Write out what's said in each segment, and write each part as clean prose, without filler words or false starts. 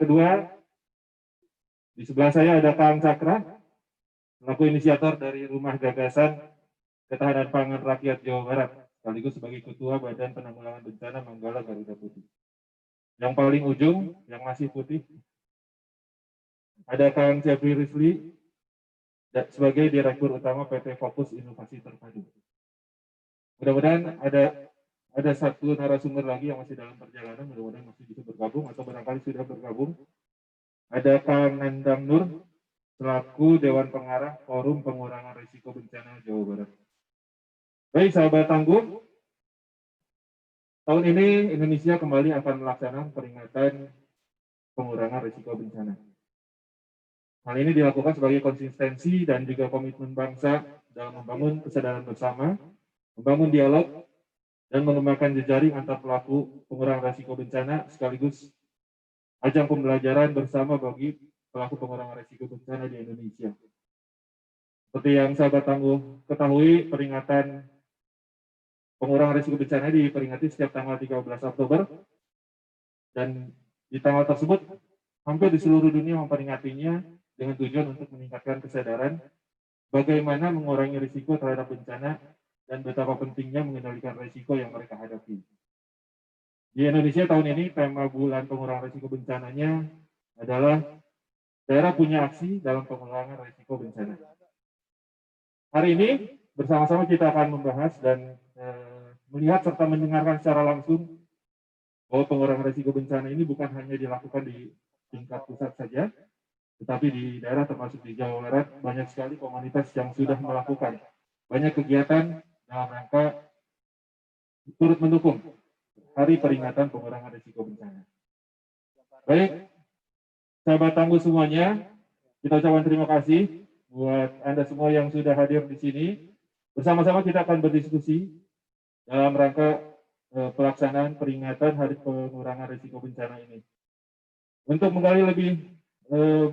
kedua, di sebelah saya ada Kang Cakra, selaku inisiator dari Rumah Gagasan Ketahanan Pangan Rakyat Jawa Barat, sekaligus sebagai Ketua Badan Penanggulangan Bencana Manggala Garuda Putih. Yang paling ujung, yang masih putih, ada Kang Jeffrey Rizli, sebagai Direktur Utama PT Fokus Inovasi Terpadu. Mudah-mudahan ada satu narasumber lagi yang masih dalam perjalanan, mudah-mudahan masih bisa bergabung atau barangkali sudah bergabung. Ada Kang Nandang Nur, selaku Dewan Pengarah Forum Pengurangan Risiko Bencana Jawa Barat. Baik, sahabat tangguh, tahun ini Indonesia kembali akan melaksanakan peringatan pengurangan risiko bencana. Hal ini dilakukan sebagai konsistensi dan juga komitmen bangsa dalam membangun kesadaran bersama, membangun dialog, dan mengembangkan jejaring antar pelaku pengurangan risiko bencana sekaligus ajang pembelajaran bersama bagi pelaku pengurangan risiko bencana di Indonesia. Seperti yang sahabat tangguh ketahui, peringatan pengurangan risiko bencana diperingati setiap tanggal 13 Oktober, dan di tanggal tersebut hampir di seluruh dunia memperingatinya dengan tujuan untuk meningkatkan kesadaran bagaimana mengurangi risiko terhadap bencana dan betapa pentingnya mengendalikan risiko yang mereka hadapi. Di Indonesia tahun ini tema bulan pengurangan risiko bencananya adalah daerah punya aksi dalam pengurangan risiko bencana. Hari ini bersama-sama kita akan membahas dan melihat serta mendengarkan secara langsung bahwa pengurangan risiko bencana ini bukan hanya dilakukan di tingkat pusat saja, tetapi di daerah termasuk di Jawa Barat banyak sekali komunitas yang sudah melakukan banyak kegiatan dalam rangka turut mendukung Hari Peringatan Pengurangan Risiko Bencana. Baik, sahabat tangguh semuanya, kita ucapkan terima kasih buat Anda semua yang sudah hadir di sini. Bersama-sama kita akan berdiskusi dalam rangka pelaksanaan peringatan Hari Pengurangan Risiko Bencana ini. Untuk menggali lebih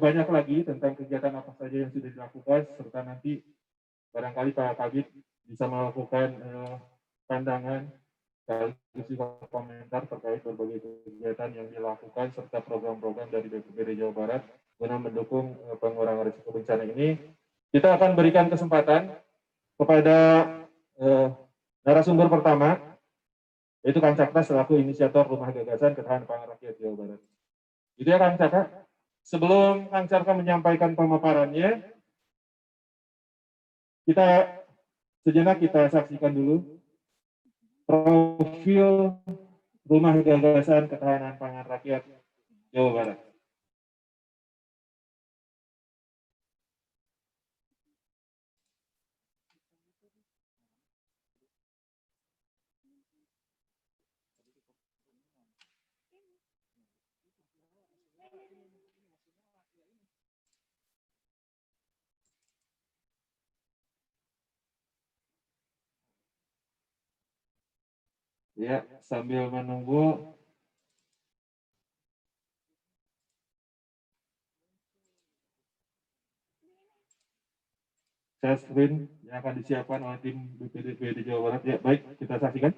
banyak lagi tentang kegiatan apa saja yang sudah dilakukan, serta nanti barangkali Pak Kabid bisa melakukan pandangan sekaligus juga komentar terkait berbagai kegiatan yang dilakukan serta program-program dari BPBD Jawa Barat guna mendukung pengurangan risiko bencana ini. Kita akan berikan kesempatan kepada narasumber pertama, yaitu Kang Cakra selaku inisiator Rumah Gagasan Ketahanan Pangan Rakyat Jawa Barat. Itu ya Kang Cakra. Sebelum Kang Cakra menyampaikan pemaparannya, kita sejenak kita saksikan dulu profil Rumah Gagasan Ketahanan Pangan Rakyat Jawa Barat. Ya, sambil menunggu share screen yang akan disiapkan oleh tim BPBD Jawa Barat. Ya, baik, kita saksikan.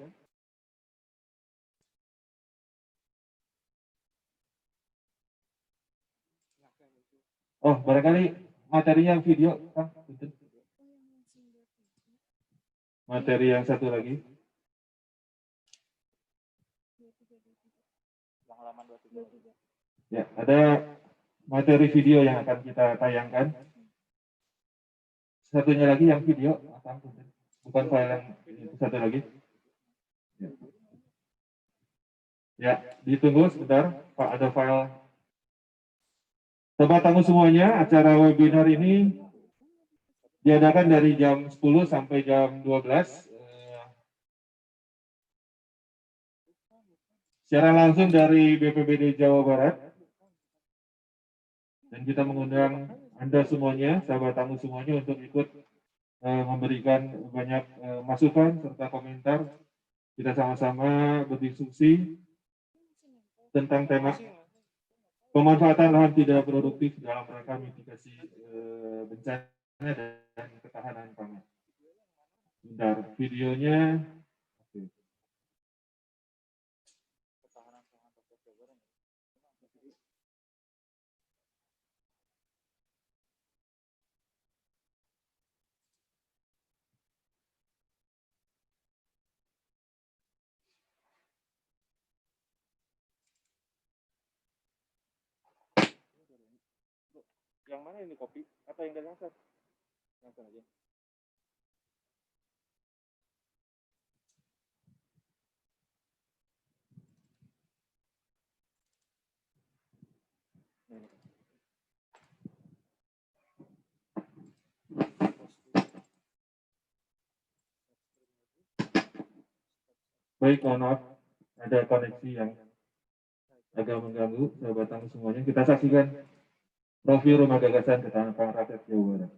Oh, barangkali materinya video, Kang. Materi yang satu lagi. Ya, ada materi video yang akan kita tayangkan. Satunya lagi yang video, bukan file yang satu lagi. Ya, ditunggu sebentar, Pak, ada file. Sobat tangguh semuanya, acara webinar ini diadakan dari jam 10 sampai jam 12. Secara langsung dari BPBD Jawa Barat. Dan kita mengundang Anda semuanya, sahabat tamu semuanya untuk ikut memberikan banyak masukan serta komentar. Kita sama-sama berdiskusi tentang tema pemanfaatan lahan tidak produktif dalam rangka mitigasi bencana dan ketahanan pangan. Bentar, videonya. Yang mana ini kopi? Atau yang dari Hasan? Hasan aja. Baik, mohon maaf. Ada koneksi yang agak mengganggu, sahabat tangguh semuanya. Kita saksikan profil Rumah Gagasan Ketahanan Rakyat Jawa Barat.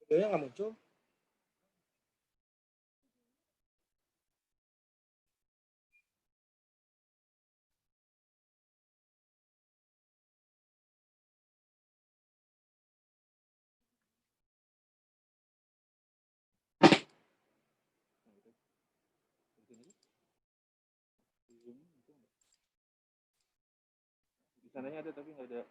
Videonya nggak muncul. Di sananya ada tapi nggak ada.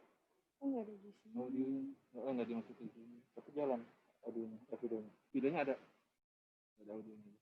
Oh, nggak ada di sini. Audionya nggak dimasukin di sini. Tapi jalan audionya, videonya. Videonya ada. Ada audionya.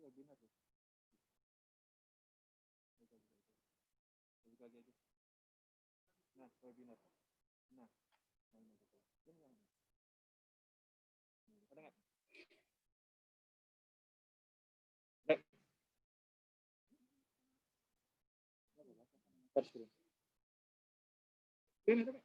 Webinar tuh. Buka aja. Nah, webinar. Nah, ini yang ada nggak? Touchscreen. Ini tapi.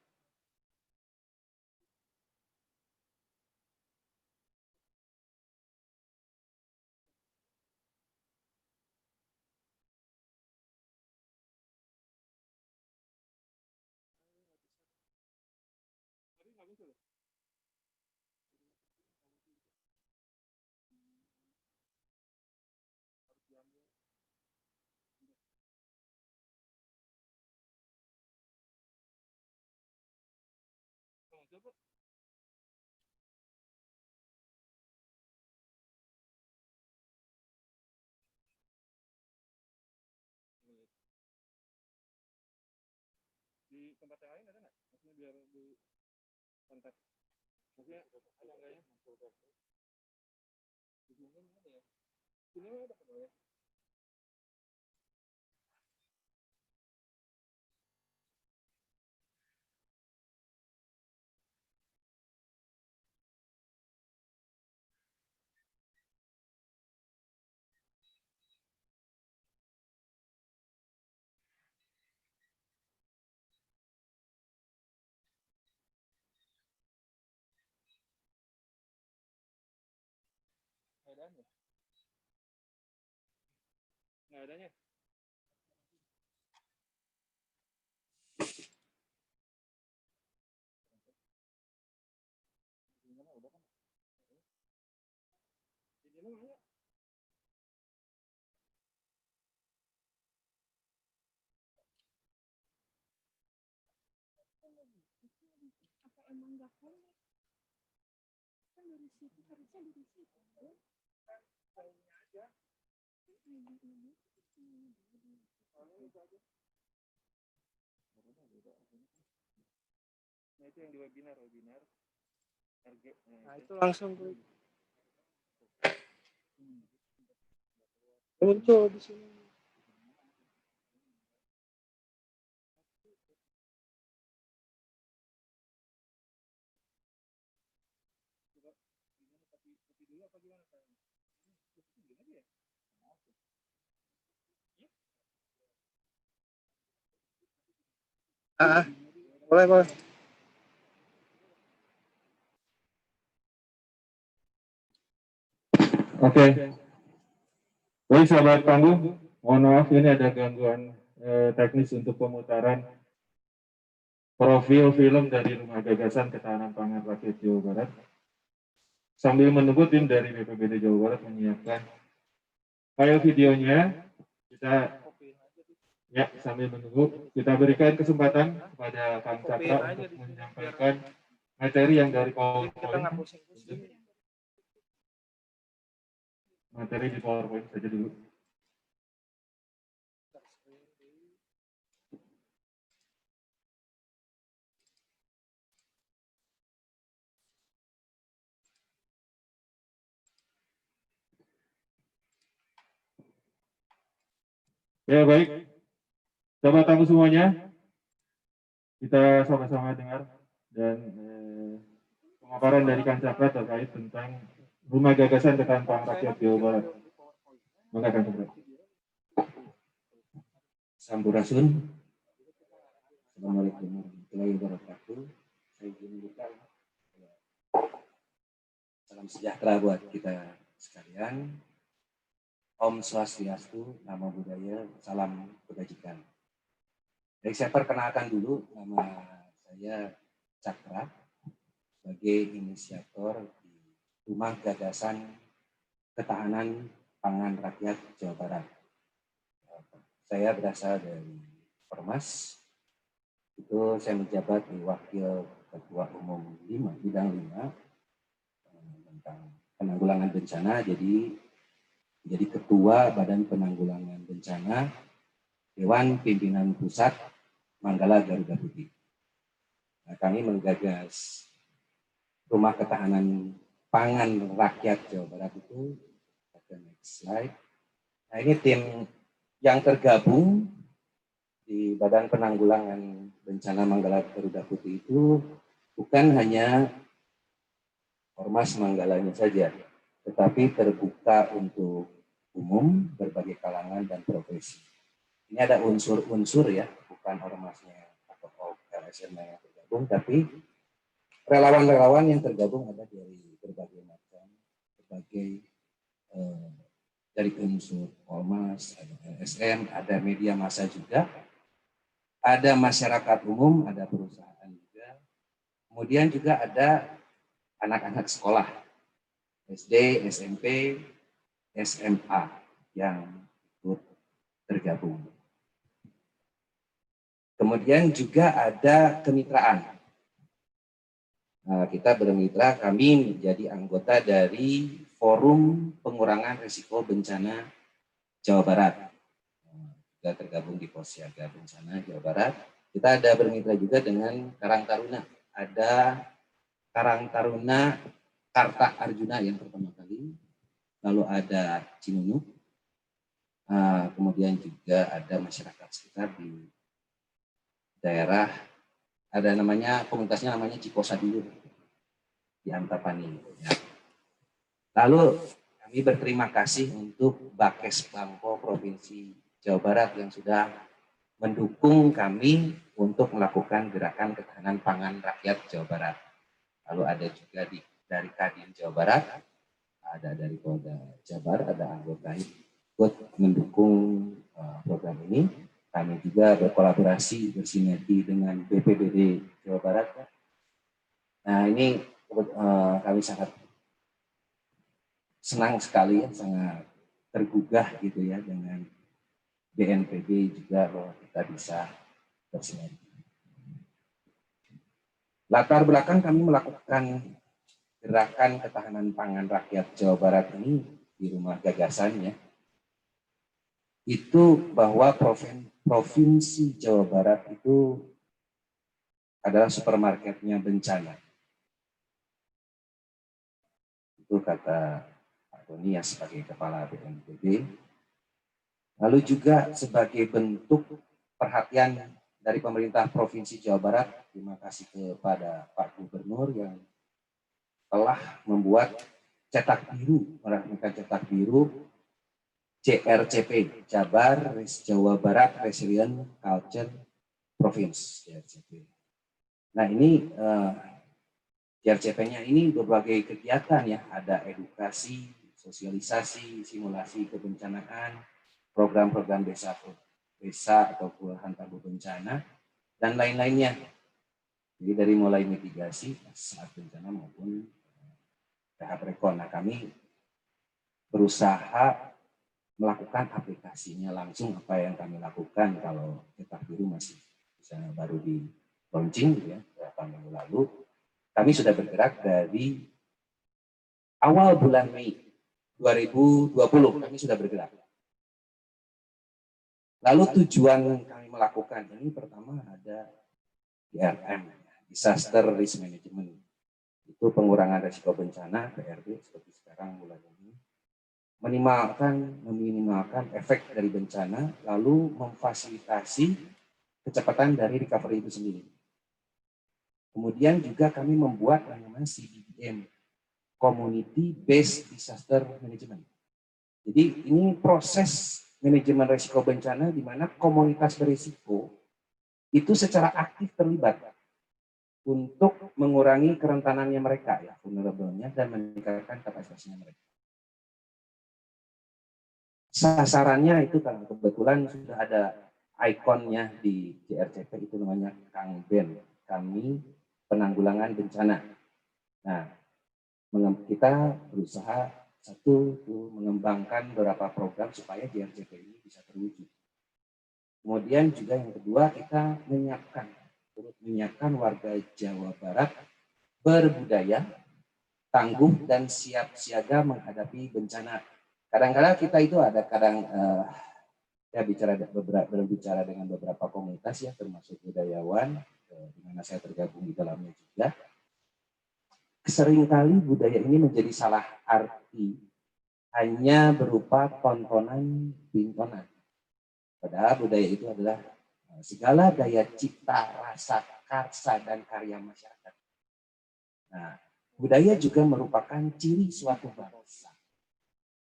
Tapi nggak muncul. Coba. Di tempat yang lain ada nggak? Maksudnya biar di kontak. Maksudnya ada nggak ya? Di sini ada ya? Nggak adanya. Apa emang nggak connect? Kan dari situ harusnya dari situ. Nah itu yang di webinar RG. Nah itu langsung muncul di sini. Boleh. Oke. Baik sahabat panggung, mohon maaf ini ada gangguan teknis untuk pemutaran profil film dari Rumah Gagasan Ketahanan Pangan Rakyat Jawa Barat. Sambil menunggu tim dari BPBD Jawa Barat menyiapkan file videonya, kita sambil menunggu kita berikan kesempatan kepada Kang Cakra untuk menyampaikan materi yang dari PowerPoint. Materi di PowerPoint saja dulu. Ya baik, sahabat tamu semuanya, kita sama-sama dengar dan pemaparan dari Kang Cakra terkait tentang Rumah Gagasan Ketahanan Pangan Rakyat Jawa Barat. Maka Kang Cakra. Sampurasun. Assalamualaikum warahmatullahi wabarakatuh. Saya ingin membuka salam sejahtera buat kita sekalian. Om Swastiastu, Namo Buddhaya, salam kebajikan. Baik, saya perkenalkan dulu, nama saya Cakra sebagai inisiator di Rumah Gagasan Ketahanan Pangan Rakyat Jawa Barat. Saya berasal dari Permas. Itu saya menjabat di Wakil Ketua Umum 5, Bidang 5 tentang penanggulangan bencana, jadi Ketua Badan Penanggulangan Bencana Dewan Pimpinan Pusat Manggala Garuda Putih. Nah, kami menggagas Rumah Ketahanan Pangan Rakyat Jawa Barat itu, next slide. Nah, ini tim yang tergabung di Badan Penanggulangan Bencana Manggala Garuda Putih itu bukan hanya ormas Manggalanya saja, tetapi terbuka untuk umum, berbagai kalangan dan profesi. Ini ada unsur-unsur ya, bukan ormasnya atau LSM yang tergabung, tapi relawan-relawan yang tergabung ada dari berbagai macam, dari unsur ormas, ada LSM, ada media massa juga, ada masyarakat umum, ada perusahaan juga, kemudian juga ada anak-anak sekolah, SD, SMP, SMA yang ikut tergabung. Kemudian juga ada kemitraan. Nah, kita bermitra, kami menjadi anggota dari Forum Pengurangan Risiko Bencana Jawa Barat. Kita tergabung di Posiaga Bencana Jawa Barat. Kita ada bermitra juga dengan Karang Taruna. Ada Karang Taruna Karta Arjuna yang pertama kali. lalu ada Cinunuk, kemudian juga ada masyarakat sekitar di daerah, ada namanya, komunitasnya namanya Ciposadulur di Antapani. Ya. Lalu kami berterima kasih untuk Bakes Bangko Provinsi Jawa Barat yang sudah mendukung kami untuk melakukan gerakan ketahanan pangan rakyat Jawa Barat. Lalu ada juga dari Kadin Jawa Barat, ada dari Polda Jabar, ada anggota ikut mendukung program ini. Kami juga berkolaborasi bersinergi dengan BPBD Jawa Barat. Nah ini kami sangat senang sekali ya, sangat tergugah gitu ya dengan BNPB juga bahwa kita bisa bersinergi. Latar belakang kami melakukan gerakan ketahanan pangan rakyat Jawa Barat ini di Rumah Gagasannya, itu bahwa Provinsi Jawa Barat itu adalah supermarketnya bencana. Itu kata Pak Doni ya sebagai Kepala BNPB. Lalu juga sebagai bentuk perhatian dari pemerintah Provinsi Jawa Barat, terima kasih kepada Pak Gubernur yang telah membuat cetak biru, meresmikan cetak biru JRCP, Jabar Jawa Barat Resilient Culture Province, JRCP. Nah ini JRCP-nya ini berbagai kegiatan ya, ada edukasi, sosialisasi, simulasi kebencanaan, program-program desa atau kelurahan tangguh bencana, dan lain-lainnya. Jadi dari mulai mitigasi saat bencana maupun tahap rekon. Nah kami berusaha melakukan aplikasinya langsung apa yang kami lakukan kalau cetak biru masih misalnya baru di launching ya, beberapa minggu lalu. Kami sudah bergerak dari awal bulan Mei 2020, kami sudah bergerak. Lalu tujuan kami melakukan ini pertama ada DRM, Disaster Risk Management. Itu pengurangan risiko bencana, PRB, seperti sekarang mulai ini. Meminimalkan efek dari bencana, lalu memfasilitasi kecepatan dari recovery itu sendiri. Kemudian juga kami membuat yang namanya CBDM, Community Based Disaster Management. Jadi ini proses manajemen risiko bencana di mana komunitas berisiko itu secara aktif terlibat untuk mengurangi kerentanannya mereka, ya, vulnerable-nya, dan meningkatkan kapasitasnya mereka. Sasarannya itu kalau kebetulan sudah ada ikonnya di JRCP, itu namanya Kang Ben, Kami Penanggulangan Bencana. Nah, kita berusaha satu mengembangkan beberapa program supaya JRCP ini bisa terwujud. Kemudian juga yang kedua, kita menyiapkan warga Jawa Barat berbudaya, tangguh, dan siap siaga menghadapi bencana. Kadang-kadang kita itu ada saya berbicara dengan beberapa komunitas ya, termasuk budayawan, di mana saya tergabung di dalamnya juga. Seringkali budaya ini menjadi salah arti, hanya berupa tontonan bintonan. Padahal budaya itu adalah segala daya cipta, rasa, karsa, dan karya masyarakat. Nah, budaya juga merupakan ciri suatu bangsa.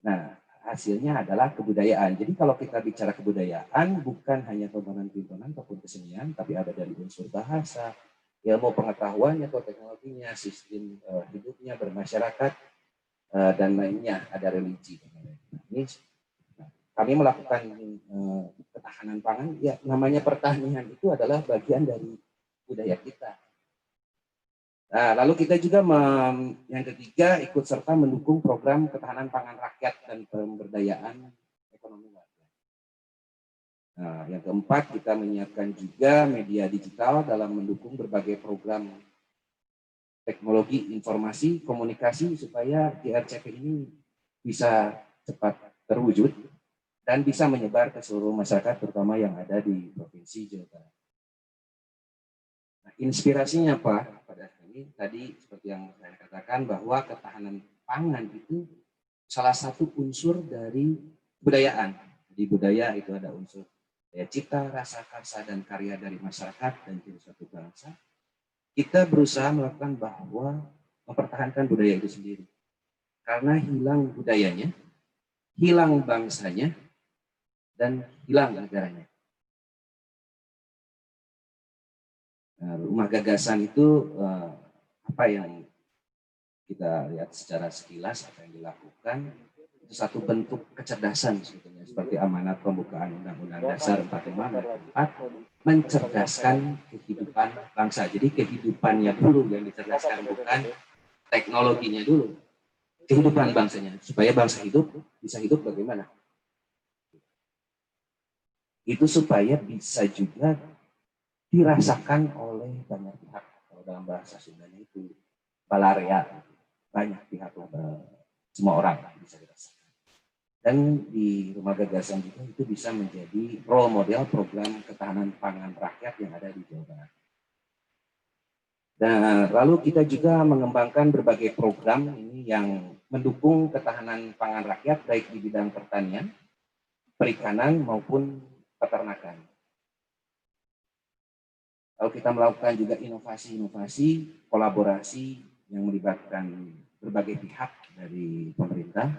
Nah, hasilnya adalah kebudayaan. Jadi kalau kita bicara kebudayaan, bukan hanya tontonan-tontonan ataupun kesenian, tapi ada dari unsur bahasa, ilmu pengetahuannya atau teknologinya, sistem hidupnya, bermasyarakat, dan lainnya, ada religi. Ini kami melakukan ketahanan pangan, ya namanya pertanian itu adalah bagian dari budaya kita. Nah, lalu kita juga yang ketiga ikut serta mendukung program ketahanan pangan rakyat dan pemberdayaan ekonomi warga. Nah, yang keempat kita menyiapkan juga media digital dalam mendukung berbagai program teknologi informasi komunikasi supaya JRCP ini bisa cepat terwujud dan bisa menyebar ke seluruh masyarakat, terutama yang ada di Provinsi Jawa Barat. Nah, inspirasinya apa? Pada ini tadi seperti yang saya katakan bahwa ketahanan pangan itu salah satu unsur dari kebudayaan. Di budaya itu ada unsur daya cipta, rasa, karsa, dan karya dari masyarakat dan dari suatu bangsa. Kita berusaha melakukan bahwa mempertahankan budaya itu sendiri. Karena hilang budayanya, hilang bangsanya, dan hilang negaranya. Nah, rumah gagasan itu apa yang kita lihat secara sekilas, apa yang dilakukan, itu satu bentuk kecerdasan sebetulnya, seperti amanat pembukaan Undang-Undang Dasar 45 mencerdaskan kehidupan bangsa. Jadi kehidupannya dulu yang dicerdaskan, bukan teknologinya dulu. Kehidupan bangsanya, supaya bangsa bisa hidup bagaimana? Itu supaya bisa juga dirasakan oleh banyak pihak. Kalau dalam bahasa Sundanya itu balarea, banyak pihak, semua orang bisa dirasakan. Dan di rumah gagasan juga itu bisa menjadi role model program ketahanan pangan rakyat yang ada di Jawa Barat. Dan lalu kita juga mengembangkan berbagai program ini yang mendukung ketahanan pangan rakyat baik di bidang pertanian, perikanan maupun peternakan. Lalu kita melakukan juga inovasi-inovasi, kolaborasi yang melibatkan berbagai pihak dari pemerintah,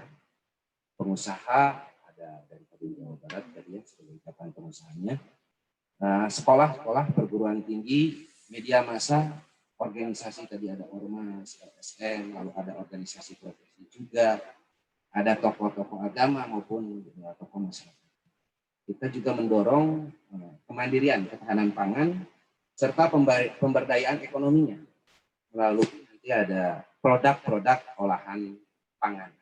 pengusaha, ada dari Jawa Barat tadi ya sebagai ikatan pengusahanya, sekolah-sekolah, perguruan tinggi, media massa, organisasi tadi ada Ormas, LSM, lalu ada organisasi profesi juga, ada tokoh-tokoh agama maupun tokoh masyarakat. Kita juga mendorong kemandirian ketahanan pangan serta pemberdayaan ekonominya melalui nanti ada produk-produk olahan pangan.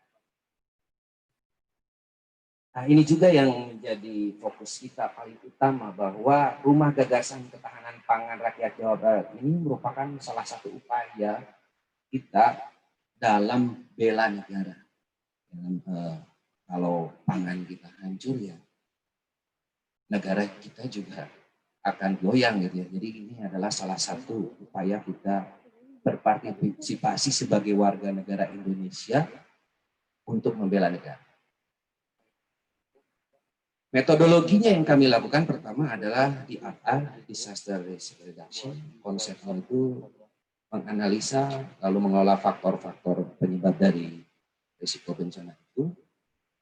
Nah, ini juga yang menjadi fokus kita paling utama, bahwa rumah gagasan ketahanan pangan rakyat Jawa Barat ini merupakan salah satu upaya kita dalam bela negara. Kalau pangan kita hancur ya negara kita juga akan goyang gitu ya. Jadi ini adalah salah satu upaya kita berpartisipasi sebagai warga negara Indonesia untuk membela negara. Metodologinya yang kami lakukan pertama adalah DRR, Disaster Risk Reduction. Konsepnya itu menganalisa lalu mengelola faktor-faktor penyebab dari risiko bencana itu.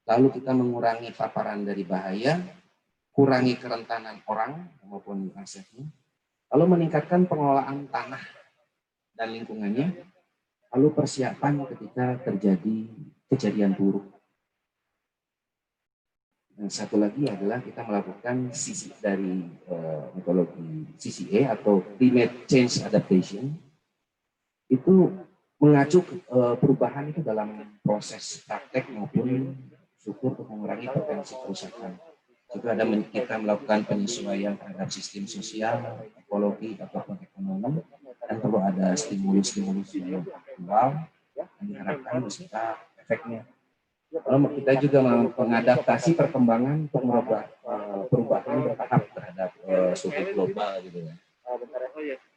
Lalu kita mengurangi paparan dari bahaya, kurangi kerentanan orang maupun asetnya, lalu meningkatkan pengelolaan tanah dan lingkungannya, lalu persiapan ketika terjadi kejadian buruk. Dan satu lagi adalah kita melakukan sisi dari metodologi CCA atau Climate Change Adaptation, itu mengacu perubahan itu dalam proses praktek maupun struktur untuk mengurangi potensi kerusakan. Juga ada kita melakukan penyesuaian terhadap sistem sosial, ekologi ataupun ekonomi, dan perlu ada stimulus-stimulus yang aktual yang diharapkan bisa efeknya. Lalu kita juga mengadaptasi perkembangan untuk merubah perubahan bertahap terhadap suhu global gitu ya.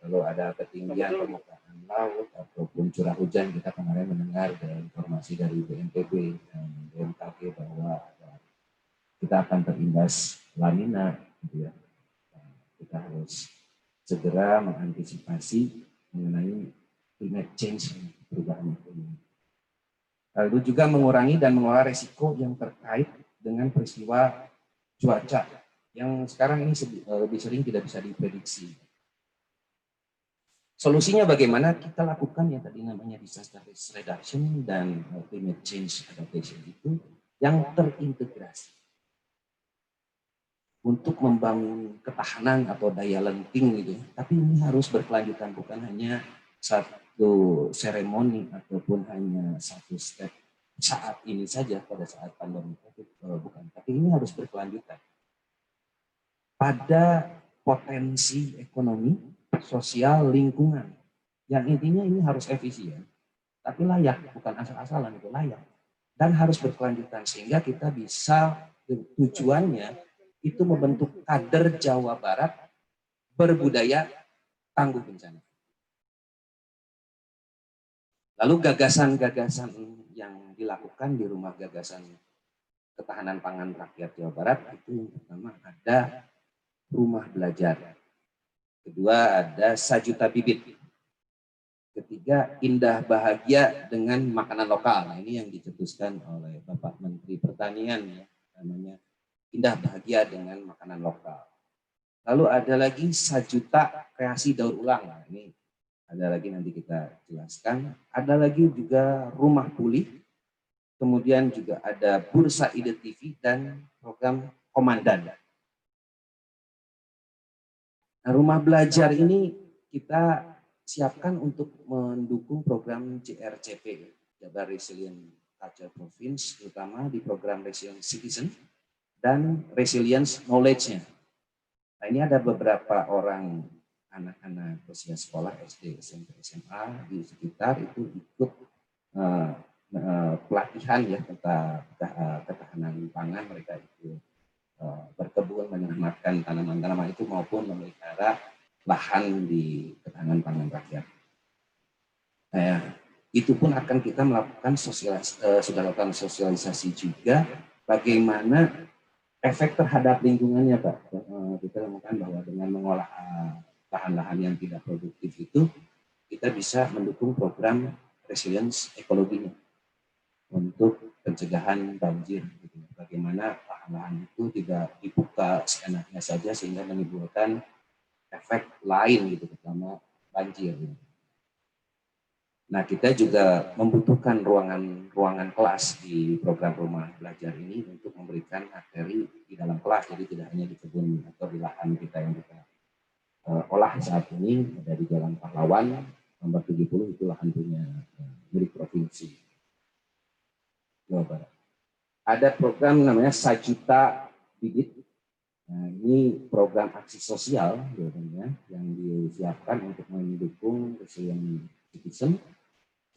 Lalu ada ketinggian permukaan laut ataupun curah hujan. Kita kemarin mendengar dari informasi dari BNPB dan BMKG bahwa kita akan terimbas La Nina, gitu ya. Kita harus segera mengantisipasi mengenai climate change, perubahan iklim. Lalu juga mengurangi dan mengelola risiko yang terkait dengan peristiwa cuaca yang sekarang ini lebih sering tidak bisa diprediksi. Solusinya bagaimana? Kita lakukan yang tadi namanya disaster risk reduction dan climate change adaptation itu yang terintegrasi untuk membangun ketahanan atau daya lenting gitu. Tapi ini harus berkelanjutan, bukan hanya satu seremoni ataupun hanya satu step saat ini saja pada saat pandemi COVID, bukan. Tapi ini harus berkelanjutan pada potensi ekonomi, sosial, lingkungan. Yang intinya ini harus efisien, tapi layak, bukan asal-asalan, itu layak. Dan harus berkelanjutan sehingga kita bisa, tujuannya itu membentuk kader Jawa Barat berbudaya tangguh bencana. Lalu gagasan-gagasan yang dilakukan di Rumah Gagasan Ketahanan Pangan Rakyat Jawa Barat itu pertama ada rumah belajar, kedua ada Sajuta Bibit, ketiga Indah Bahagia dengan Makanan Lokal. Nah, ini yang dicetuskan oleh Bapak Menteri Pertanian ya, namanya Indah Bahagia dengan Makanan Lokal. Lalu ada lagi Sajuta Kreasi Daur Ulang. Nah, ini ada lagi nanti kita jelaskan. Ada lagi juga Rumah Pulih. Kemudian juga ada Bursa Ide TV dan program Komandan. Nah, rumah belajar ini kita siapkan untuk mendukung program JRCP, Jabar Resilient Culture Province, terutama di program Resilient Citizen dan Resilience Knowledge-nya. Nah, ini ada beberapa orang anak-anak usia sekolah SD, SMP, SMA di sekitar itu ikut pelatihan ya tentang ketahanan pangan. Mereka itu berkebun, menyelamatkan tanaman-tanaman itu maupun memelihara lahan di ketahanan pangan rakyat. Itu pun akan kita melakukan sudah lakukan sosialisasi juga bagaimana efek terhadap lingkungannya, Pak. Kita lakukan bahwa dengan mengolah lahan-lahan yang tidak produktif itu kita bisa mendukung program resilience ekologinya untuk pencegahan banjir. Bagaimana lahan-lahan itu tidak dibuka seenaknya saja sehingga menimbulkan efek lain gitu, terutama banjir. Nah, kita juga membutuhkan ruangan kelas di program rumah belajar ini untuk memberikan materi di dalam kelas. Jadi tidak hanya di kebun atau di lahan kita yang kita olah saat ini, ada di Jalan Pahlawan nomor 70, itu lahan punya milik provinsi Jawa Barat. Ada program namanya Sajuta Bibit. Nah, ini program aksi sosial yang disiapkan untuk mendukung resilient citizen,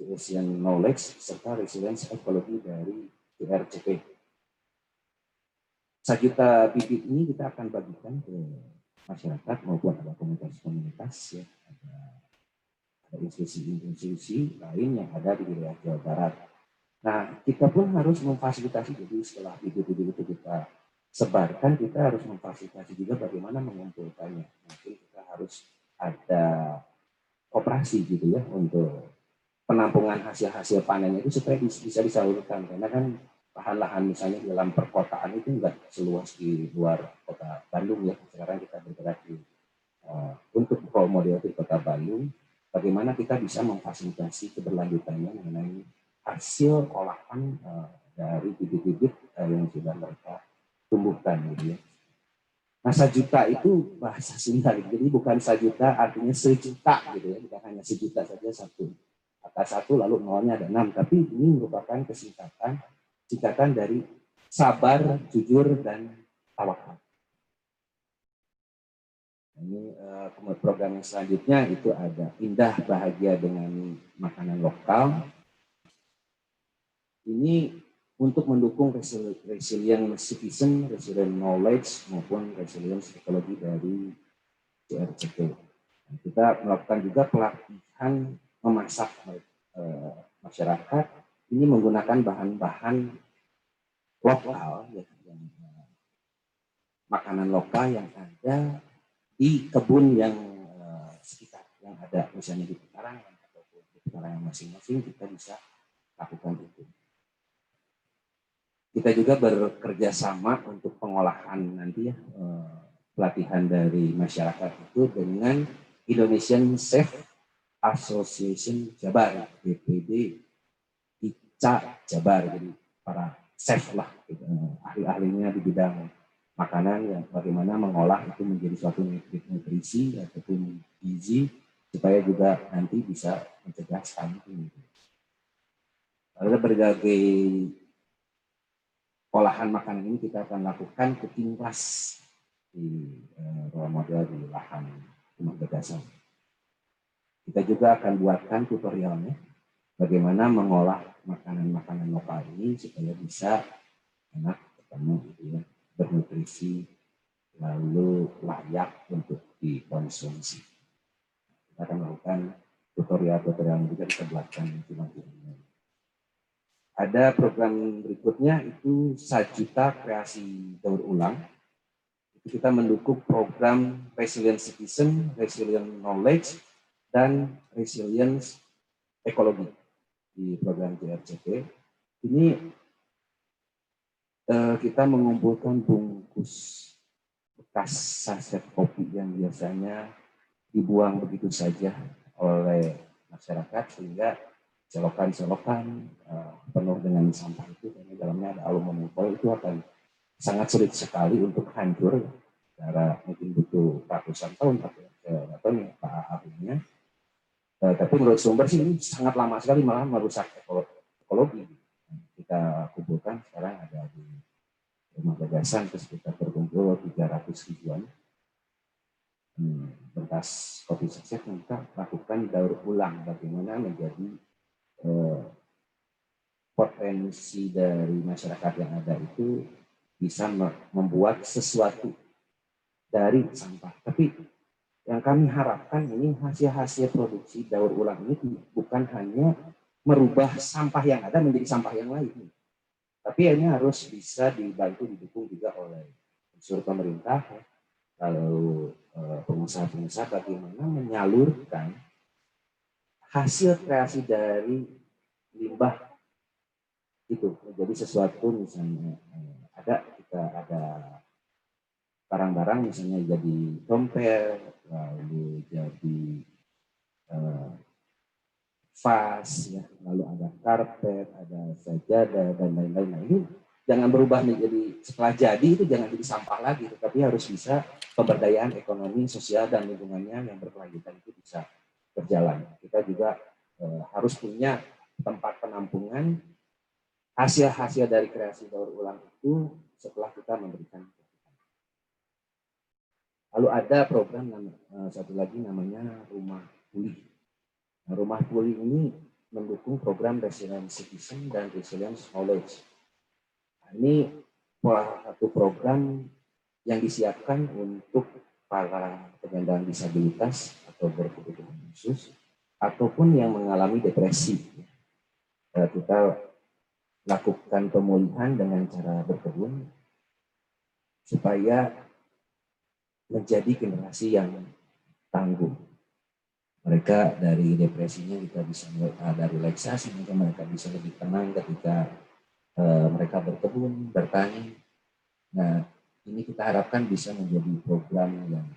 resilient knowledge, serta resilience ekologi dari JRCP. Sajuta Bibit ini kita akan bagikan ke masyarakat maupun ada komunitas-komunitas ya, ada institusi-institusi lain yang ada di wilayah Jawa Barat. Nah, kita pun harus memfasilitasi, jadi setelah bibit-bibit itu kita sebarkan, kita harus memfasilitasi juga bagaimana mengumpulkannya. Mungkin kita harus ada operasi gitu ya untuk penampungan hasil-hasil panennya itu supaya bisa disalurkan. Karena kan lahan-lahan misalnya di dalam perkotaan itu enggak seluas di luar kota Bandung ya. Sekarang kita bergerak di untuk model di kota Bandung, bagaimana kita bisa memfasilitasi keberlanjutannya mengenai hasil olahan dari bibit-bibit yang sudah mereka tumbuhkan gitu ya. Nah, sajuta itu bahasa Sunda, jadi bukan sajuta artinya sejuta gitu ya, bukan hanya sejuta saja satu. Kata satu lalu nolnya ada 6, tapi ini merupakan singkatan dari sabar, jujur, dan tawakal. Ini program yang selanjutnya itu ada Indah Bahagia dengan Makanan Lokal. Ini untuk mendukung resilient citizen, resilient knowledge, maupun resilience ekologi dari JRCP. Kita melakukan juga pelatihan memasak masyarakat. Ini menggunakan bahan-bahan lokal, ya, makanan lokal yang ada di kebun yang sekitar, yang ada misalnya di pekarangan ataupun di pekarangan masing-masing, kita bisa lakukan itu. Kita juga bekerja sama untuk pengolahan nanti ya, pelatihan dari masyarakat itu dengan Indonesian Chef Association Jabar, BPD ICA Jabar. Jadi para chef lah, gitu, ahli-ahlinya di bidang makanan yang bagaimana mengolah itu menjadi suatu nutrisi ataupun gizi supaya juga nanti bisa mencegah stunting. Lalu berbagai olahan makanan ini kita akan lakukan ke tingkat di role model di lahan rumah gagasan. Kita juga akan buatkan tutorialnya bagaimana mengolah makanan-makanan lokal ini supaya bisa enak, ketemu gitu ya, bernutrisi, lalu layak untuk dikonsumsi. Kita akan melakukan tutorial-tutorial juga kita buatkan nanti. Ada program berikutnya itu 1 juta kreasi daur ulang. Itu kita mendukung program Resilient Citizen, Resilient Knowledge, dan Resilience Ekologi di program JRCP. Ini kita mengumpulkan bungkus bekas saset kopi yang biasanya dibuang begitu saja oleh masyarakat, sehingga selokan-selokan penuh dengan sampah itu, karena dalamnya ada aluminium foil, itu akan sangat sulit sekali untuk hancur, karena mungkin butuh ratusan tahun atau Pak ahlinya. Tapi menurut sumber sih ini sangat lama sekali, malah merusak ekologi. Kita kumpulkan sekarang ada di rumah gagasan, terus kita berkumpul 300 ribuan bekas kopi saset yang kita lakukan daur ulang, bagaimana menjadi potensi dari masyarakat yang ada itu bisa membuat sesuatu dari sampah. Tapi yang kami harapkan ini hasil-hasil produksi daur ulang ini bukan hanya merubah sampah yang ada menjadi sampah yang lain, tapi ini harus bisa dibantu, didukung juga oleh unsur pemerintah, lalu pengusaha-pengusaha bagaimana menyalurkan hasil kreasi dari limbah itu menjadi sesuatu, misalnya kita ada barang-barang misalnya jadi dompet, lalu jadi vas, ya, lalu ada karpet, ada sajadah dan lain-lain. Nah, ini jangan berubah menjadi, setelah jadi itu jangan jadi sampah lagi, tetapi harus bisa pemberdayaan ekonomi, sosial dan lingkungannya yang berkelanjutan itu bisa berjalan. Kita juga harus punya tempat penampungan hasil-hasil dari kreasi daur ulang itu setelah kita memberikan. Lalu ada program satu lagi namanya Rumah Pulih. Nah, Rumah Pulih ini mendukung program Resilient Citizen dan Resilience Knowledge. Nah, ini satu program yang disiapkan untuk para penyandang disabilitas atau berkebutuhan khusus ataupun yang mengalami depresi. Kita lakukan pemulihan dengan cara berkebun supaya menjadi generasi yang tangguh. Mereka dari depresinya kita bisa ada relaksasi, mereka bisa lebih tenang ketika mereka berkebun, bertani. Nah, ini kita harapkan bisa menjadi program yang,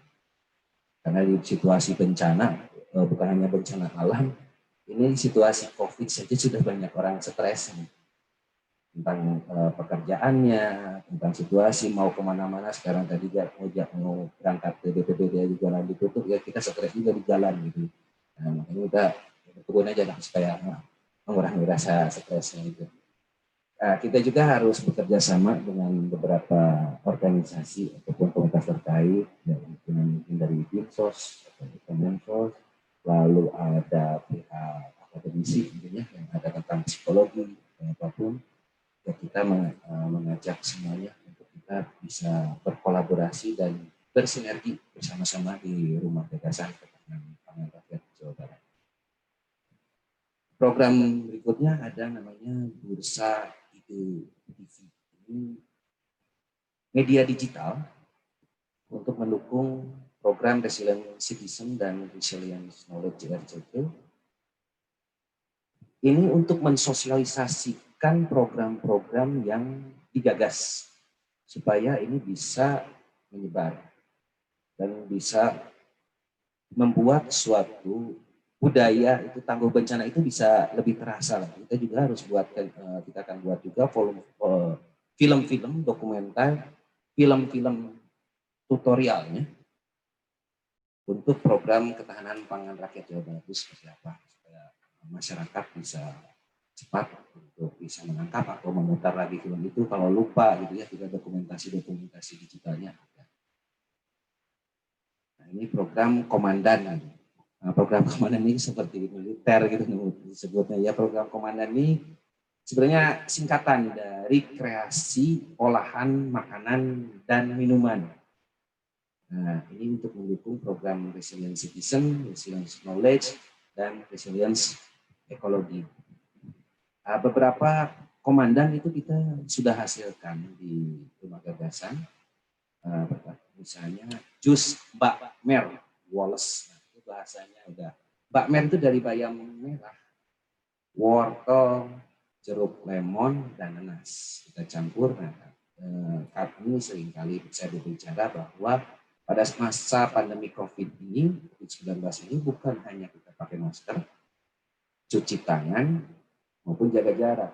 karena di situasi bencana, bukan hanya bencana alam, ini situasi COVID saja sudah banyak orang stres tentang pekerjaannya, tentang situasi mau kemana-mana. Sekarang tadi mau berangkat ke BPBD di jalan ditutup, ya kita stres juga di jalan gitu. Nah, makanya kita berkebun aja lah supaya mengurangi rasa stresnya itu. Kita juga harus bekerja sama dengan beberapa organisasi ataupun komunitas terkait, ya, mungkin dari Dinsos atau Kemensos, lalu ada pihak akademisi tentunya yang ada tentang psikologi apapun. Ya, kita mengajak semuanya untuk kita bisa berkolaborasi dan bersinergi bersama-sama di Rumah Gagasan Ketahanan Pangan Rakyat Jawa Barat. Program berikutnya ada namanya Bursa Ide TV. Ini media digital untuk mendukung program Resilient Citizen dan Resilience Knowledge JRCP. Ini untuk mensosialisasikan program-program yang digagas supaya ini bisa menyebar dan bisa membuat suatu budaya itu tangguh bencana itu bisa lebih terasa lah. Kita juga harus buatkan, kita akan buat juga film-film dokumenter, film-film tutorialnya untuk program ketahanan pangan rakyat Jawa Barat itu seperti apa, supaya masyarakat bisa cepat untuk bisa menangkap atau memutar lagi film itu kalau lupa gitu ya, juga dokumentasi digitalnya ada. Nah, ini program komandan. Nah, program komandan ini seperti militer gitu disebutnya ya. Program komandan ini sebenarnya singkatan dari kreasi olahan makanan dan minuman. Nah, ini untuk mendukung program Resilient Citizen, Resilience Knowledge, dan Resilience Ekologi. Beberapa komandan itu kita sudah hasilkan di rumah gagasan. Misalnya jus bakmer Wallace, nah, itu bahasanya udah. Bakmer itu dari bayam merah, wortel, jeruk lemon, dan nanas. Kita campur. Nah, kami seringkali saya berbicara bahwa pada masa pandemi COVID-19 ini bukan hanya kita pakai masker, cuci tangan, maupun jaga jarak.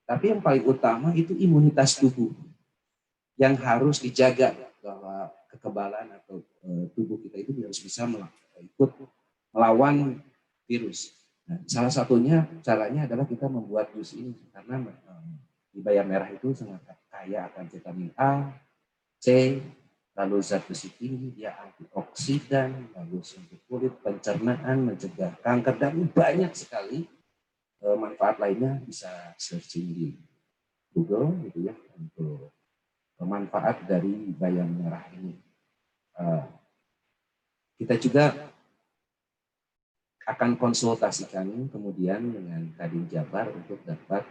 Tapi yang paling utama itu imunitas tubuh yang harus dijaga, bahwa kekebalan atau tubuh kita itu harus bisa ikut melawan virus. Nah, salah satunya caranya adalah kita membuat jus ini, karena di bayam merah itu sangat kaya akan vitamin A, C, lalu zat besi tinggi, dia antioksidan, bagus untuk kulit, pencernaan, mencegah kanker, dan banyak sekali manfaat lainnya. Bisa searching di Google gitu ya untuk manfaat dari bayam merah ini. Kita juga akan konsultasikan kemudian dengan Kadin Jabar untuk dapat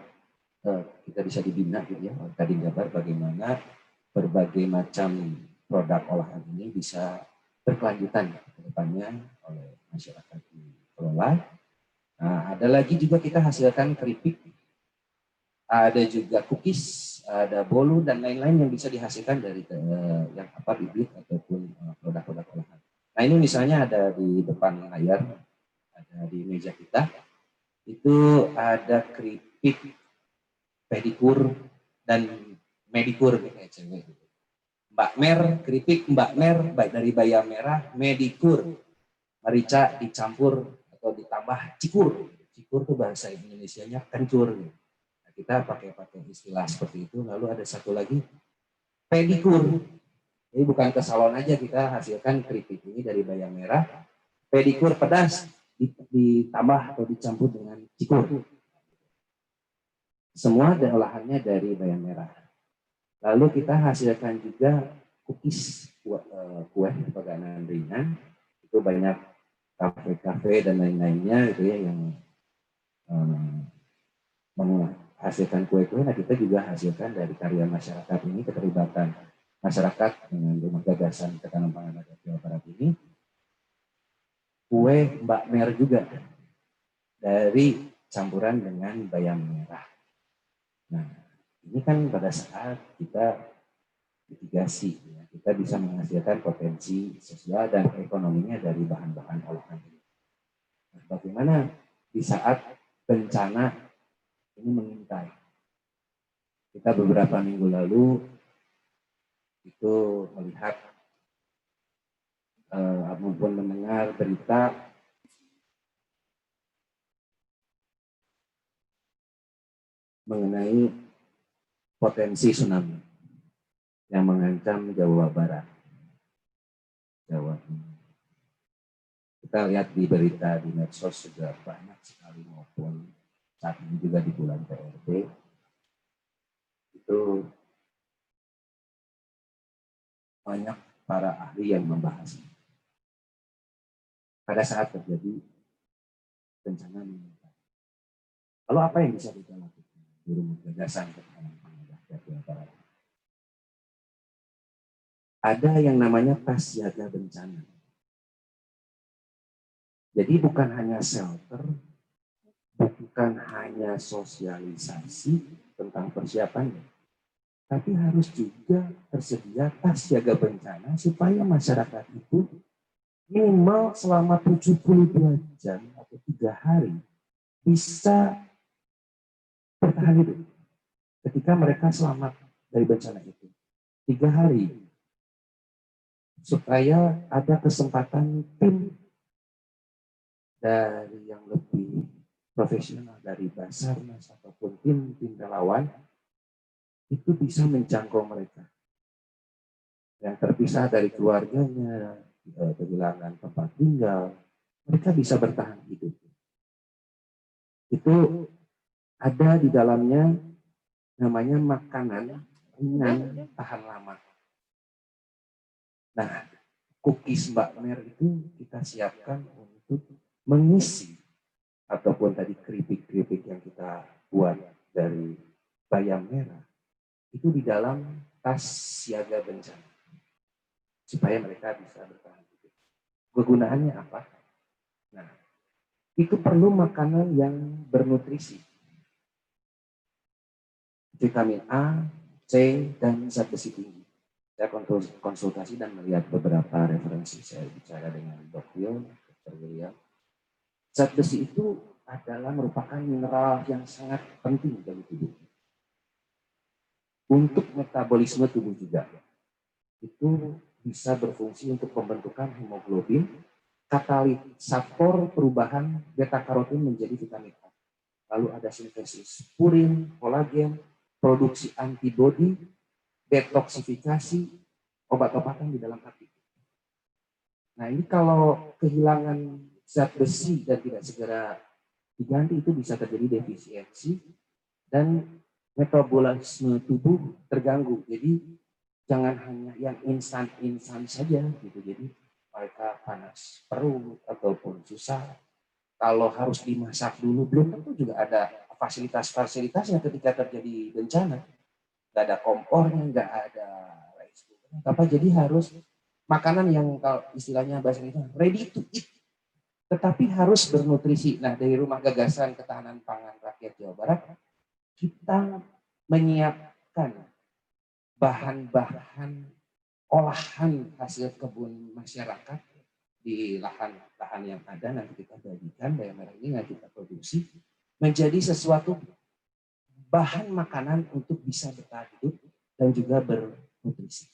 kita bisa dibina gitu ya oleh Kadin Jabar bagaimana berbagai macam produk olahan ini bisa berkelanjutan ke depannya oleh masyarakat dikelola. Nah, ada lagi juga kita hasilkan keripik, ada juga cookies, ada bolu dan lain-lain yang bisa dihasilkan dari yang bibit ataupun produk-produk olahan. Nah, ini misalnya ada di depan layar, ada di meja kita, itu ada keripik, pedikur, dan medikur kayak cewek. Bakmer, keripik bakmer baik dari bayam merah, medikur, merica dicampur atau ditambah cikur. Cikur itu bahasa Indonesianya kencur. Nah, kita pakai istilah seperti itu. Lalu ada satu lagi, pedikur. Jadi bukan ke salon aja kita hasilkan keripik ini dari bayam merah, pedikur pedas ditambah atau dicampur dengan cikur. Semua olahannya dari bayam merah. Lalu kita hasilkan juga cookies, kue pegangan ringan. Itu banyak kafe-kafe dan lain-lainnya gitu ya yang menghasilkan kue-kue. Nah, kita juga hasilkan dari karya masyarakat ini, keterlibatan masyarakat dengan rumah gagasan Ketahanan Pangan Rakyat Jawa Barat ini. Kue bakmer juga dari campuran dengan bayam merah. Nah, ini kan pada saat kita mitigasi, ya, kita bisa menghasilkan potensi sosial dan ekonominya dari bahan-bahan olahan ini. Nah, bagaimana di saat bencana ini mengintai? Kita beberapa minggu lalu itu melihat maupun mendengar berita mengenai potensi tsunami yang mengancam Jawa Barat, Jawa Timur. Kita lihat di berita di medsos juga banyak sekali, maupun saat ini juga di bulan PRB itu banyak para ahli yang membahas pada saat terjadi bencana meningkat. Lalu apa yang bisa kita lakukan di rumah gagasan Ketahanan Pangan Rakyat Jawa Barat? Ada yang namanya tas siaga bencana. Jadi bukan hanya shelter, bukan hanya sosialisasi tentang persiapannya, tapi harus juga tersedia tas siaga bencana supaya masyarakat itu minimal selama 72 jam atau 3 hari bisa bertahan hidup ketika mereka selamat dari bencana itu. 3 hari supaya ada kesempatan tim dari yang lebih profesional dari Basarnas ataupun tim relawan itu bisa menjangkau mereka yang terpisah dari keluarganya, kehilangan tempat tinggal, mereka bisa bertahan hidup. Itu ada di dalamnya namanya makanan ringan tahan lama. Nah, cookies bakmer itu kita siapkan untuk mengisi ataupun tadi keripik-keripik yang kita buat dari bayam merah itu di dalam tas siaga bencana supaya mereka bisa bertahan hidup. Kegunaannya apa? Nah, itu perlu makanan yang bernutrisi. Vitamin A, C, dan zat besi tinggi. Saya konsultasi dan melihat beberapa referensi. Saya bicara dengan Dr. William. Zat besi itu adalah merupakan mineral yang sangat penting bagi tubuh. Untuk metabolisme tubuh juga. Itu bisa berfungsi untuk pembentukan hemoglobin, katalisator perubahan beta-karotin menjadi vitamin A. Lalu ada sintesis purin, kolagen, produksi antibodi, detoksifikasi, obat-obatan di dalam hati. Nah ini kalau kehilangan zat besi dan tidak segera diganti itu bisa terjadi defisiensi dan metabolisme tubuh terganggu. Jadi jangan hanya yang instan-instan saja gitu. Jadi mereka panas perut ataupun susah. Kalau harus dimasak dulu, belum tentu juga ada fasilitas-fasilitasnya ketika terjadi bencana. Nggak ada kompornya, nggak ada rice cooker. Apa jadi harus makanan yang kalau istilahnya bahasa Indonesia ready to eat, tetapi harus bernutrisi. Nah dari Rumah Gagasan Ketahanan Pangan Rakyat Jawa Barat, kita menyiapkan bahan-bahan olahan hasil kebun masyarakat di lahan-lahan yang ada, nanti kita bagikan bayam merah ini, nanti kita produksi menjadi sesuatu bahan makanan untuk bisa bertahan hidup dan juga bernutrisi.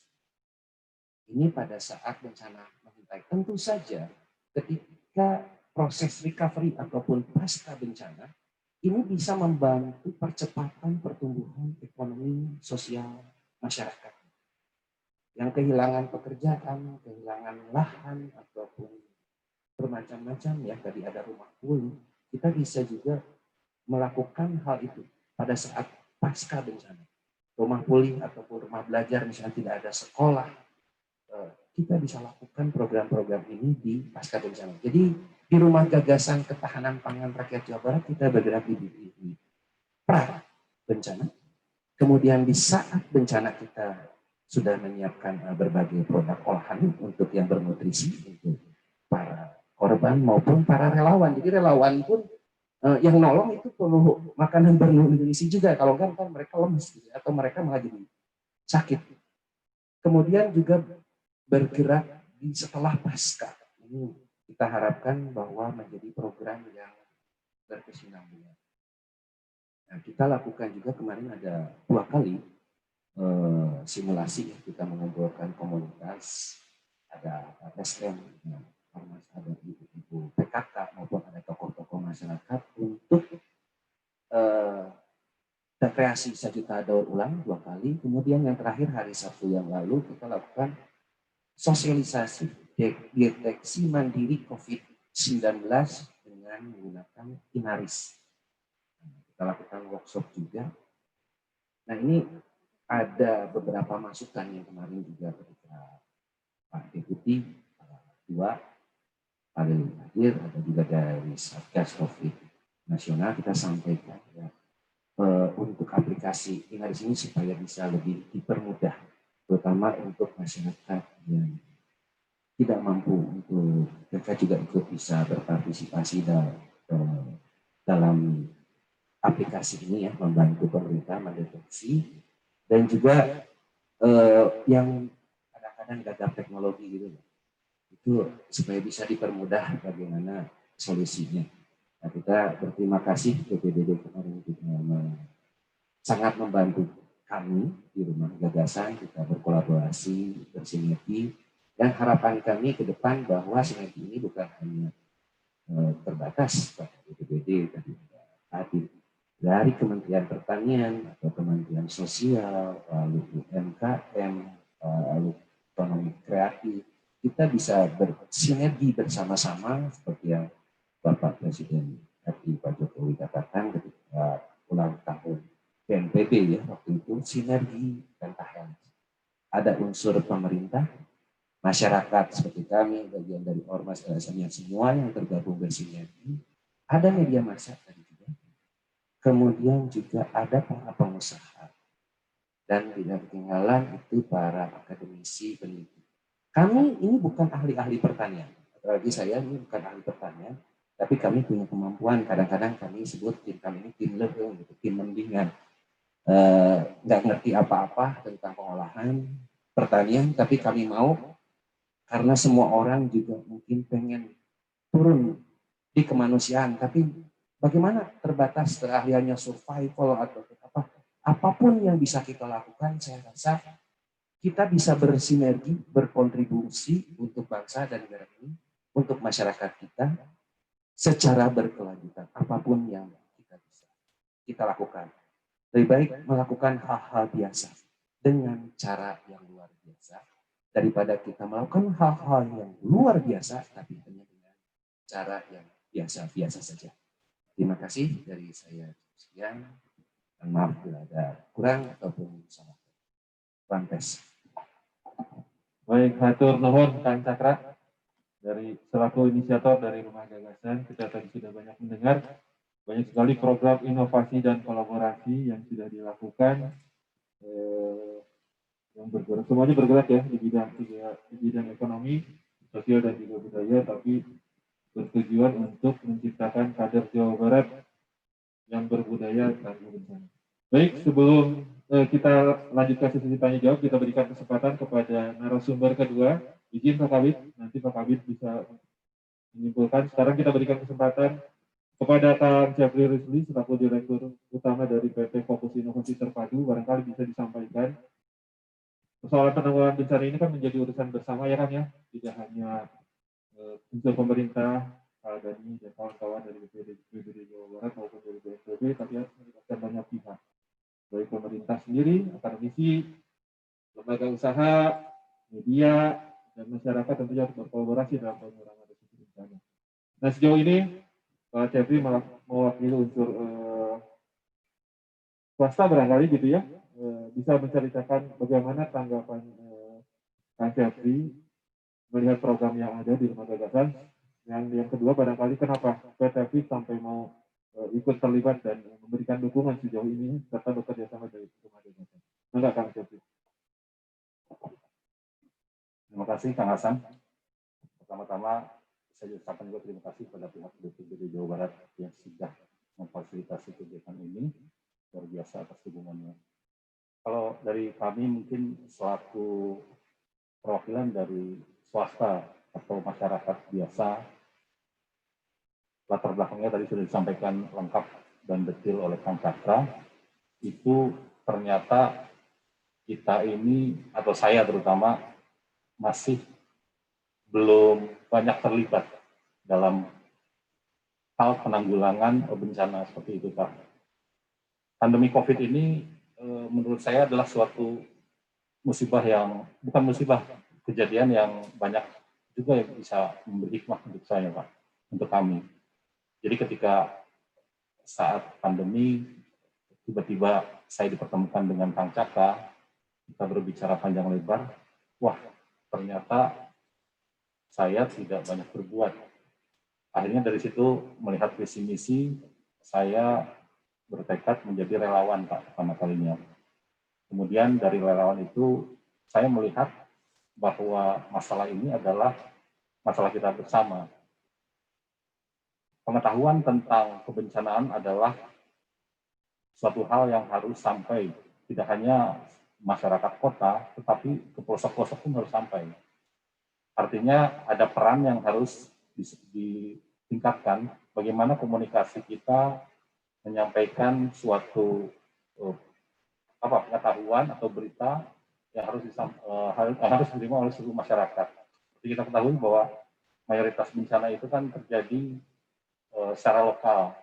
Ini pada saat bencana mengintai. Tentu saja ketika proses recovery ataupun pasca bencana, ini bisa membantu percepatan pertumbuhan ekonomi sosial masyarakat. Yang kehilangan pekerjaan, kehilangan lahan, ataupun bermacam-macam ya, tadi ada rumah pulih, kita bisa juga melakukan hal itu pada saat pasca bencana. Rumah pulih ataupun rumah belajar misalnya tidak ada sekolah, kita bisa lakukan program-program ini di pasca bencana. Jadi di Rumah Gagasan Ketahanan Pangan Rakyat Jawa Barat kita bergerak di pra bencana. Kemudian di saat bencana kita sudah menyiapkan berbagai produk olahan untuk yang bernutrisi untuk para korban maupun para relawan. Jadi relawan pun yang nolong itu perlu makanan bernutrisi juga. Kalau enggak kan mereka lemes gitu, atau mereka malah jadi sakit. Kemudian juga bergerak di setelah pasca. Ini kita harapkan bahwa menjadi program yang berkesinambungan. Nah, kita lakukan juga kemarin ada 2 kali simulasi, kita mengumpulkan komunitas, ada STM, ada ibu-ibu PKK maupun ada tokoh-tokoh masyarakat untuk rekreasi 1 juta daur ulang 2 kali. Kemudian yang terakhir hari Sabtu yang lalu kita lakukan sosialisasi deteksi mandiri COVID-19 dengan menggunakan Inaris. Kita lakukan workshop juga. Nah ini ada beberapa masukan yang kemarin juga ketika Pak Deputi 2 hadir, ada juga dari Satgas COVID Nasional, kita sampaikan ya, untuk aplikasi Inaris ini supaya bisa lebih dipermudah, terutama untuk masyarakat yang tidak mampu, untuk mereka juga ikut bisa berpartisipasi dalam aplikasi ini ya, membantu pemerintah mendeteksi. Dan juga yang kadang-kadang gagap teknologi gitu, itu supaya bisa dipermudah bagaimana solusinya. Nah, kita berterima kasih BPBD kemarin sangat membantu kami di Rumah Gagasan, kita berkolaborasi, bersinergi, dan harapan kami ke depan bahwa sinergi ini bukan hanya terbatas pada BPBD tadi hadir dari Kementerian Pertanian atau Kementerian Sosial, lalu UMKM, lalu ekonomi kreatif, kita bisa bersinergi bersama-sama seperti yang Bapak Presiden RI Pak Jokowi katakan ketika ulang tahun BNPB ya, waktu itu sinergi dan tahan. Ada unsur pemerintah, masyarakat seperti kami, bagian dari ormas, LSM, semua yang tergabung bersinergi, ada media massa tadi juga. kemudian juga ada para pengusaha, dan tidak ketinggalan itu para akademisi peneliti. Kami ini bukan ahli-ahli pertanian, apalagi saya ini bukan ahli pertanian, tapi kami punya kemampuan. Kadang-kadang kami sebut tim kami ini tim leuheung, gitu, tim mendingan. Nggak ngerti apa-apa tentang pengolahan pertanian, tapi kami mau karena semua orang juga mungkin pengen turun di kemanusiaan, tapi bagaimana terbatas keahliannya survival atau apa, apapun yang bisa kita lakukan, saya rasa kita bisa bersinergi, berkontribusi untuk bangsa dan negara ini, untuk masyarakat kita secara berkelanjutan. Apapun yang kita bisa kita lakukan, lebih baik melakukan hal-hal biasa dengan cara yang luar biasa daripada kita melakukan hal-hal yang luar biasa tapi hanya dengan cara yang biasa-biasa saja. Terima kasih dari saya sekian. Maaf bila ada kurang ataupun salah. Pantes. Baik, hatur nuhun Kang Cakra dari selaku inisiator dari Rumah Gagasan. Kita tadi sudah banyak mendengar banyak sekali program inovasi dan kolaborasi yang sudah dilakukan, yang bergerak, semuanya bergerak ya di bidang ekonomi, sosial dan juga budaya, tapi bertujuan untuk menciptakan kader Jawa Barat yang berbudaya tangguh bencana. Baik, sebelum kita lanjutkan sesi tanya jawab, kita berikan kesempatan kepada narasumber kedua. Izin Pak Kabid, nanti Pak Kabid bisa menyimpulkan. Sekarang kita berikan kesempatan kepada Kang Jeffrey Rizli selaku Direktur Utama dari PT Fokus Inovasi Terpadu. Barangkali bisa disampaikan. Persoalan penanggulangan bencana ini kan menjadi urusan bersama ya kan ya, tidak hanya unsur pemerintah, Dani dan kawan-kawan dari BPBD Jawa Barat maupun dari BNPB, tapi harus melibatkan banyak pihak, baik pemerintah sendiri, akademisi, lembaga usaha, media, dan masyarakat tentunya harus berkolaborasi dalam pengurangan risiko bencana. Nah sejauh ini Pak Jeffrey mewakili unsur swasta barangkali gitu ya, bisa menceritakan bagaimana tanggapan Pak Jeffrey melihat program yang ada di Rumah Gagasan. Yang kedua barangkali kenapa PT sampai mau ikut terlibat dan memberikan dukungan sejauh ini serta bekerja sama dari Rumah Gagasan. Enggak Kang Jeffrey. Terima kasih Kang Hasan. Pertama-tama saya ucapkan juga terima kasih pada pihak BPBD Jawa Barat yang sudah memfasilitasi kegiatan ini. Luar biasa atas dukungannya. Kalau dari kami mungkin selaku perwakilan dari swasta atau masyarakat biasa, latar belakangnya tadi sudah disampaikan lengkap dan detail oleh Kang Cakra. Itu ternyata kita ini, atau saya terutama, masih belum banyak terlibat dalam hal penanggulangan bencana seperti itu, Pak. Pandemi COVID ini menurut saya adalah suatu musibah yang, bukan musibah, kejadian yang banyak juga yang bisa memberi hikmah untuk saya, Pak, untuk kami. Jadi ketika saat pandemi, tiba-tiba saya dipertemukan dengan Kang Cakra, kita berbicara panjang lebar, wah ternyata saya tidak banyak berbuat. Akhirnya dari situ melihat visi misi, saya bertekad menjadi relawan, Pak, pertama kalinya. Kemudian dari relawan itu, saya melihat bahwa masalah ini adalah masalah kita bersama. Pengetahuan tentang kebencanaan adalah suatu hal yang harus sampai, tidak hanya masyarakat kota, tetapi ke pelosok-pelosok pun harus sampai. Artinya ada peran yang harus ditingkatkan, bagaimana komunikasi kita menyampaikan suatu pengetahuan atau berita yang harus diterima oleh seluruh masyarakat. Jadi kita ketahui bahwa mayoritas bencana itu kan terjadi secara lokal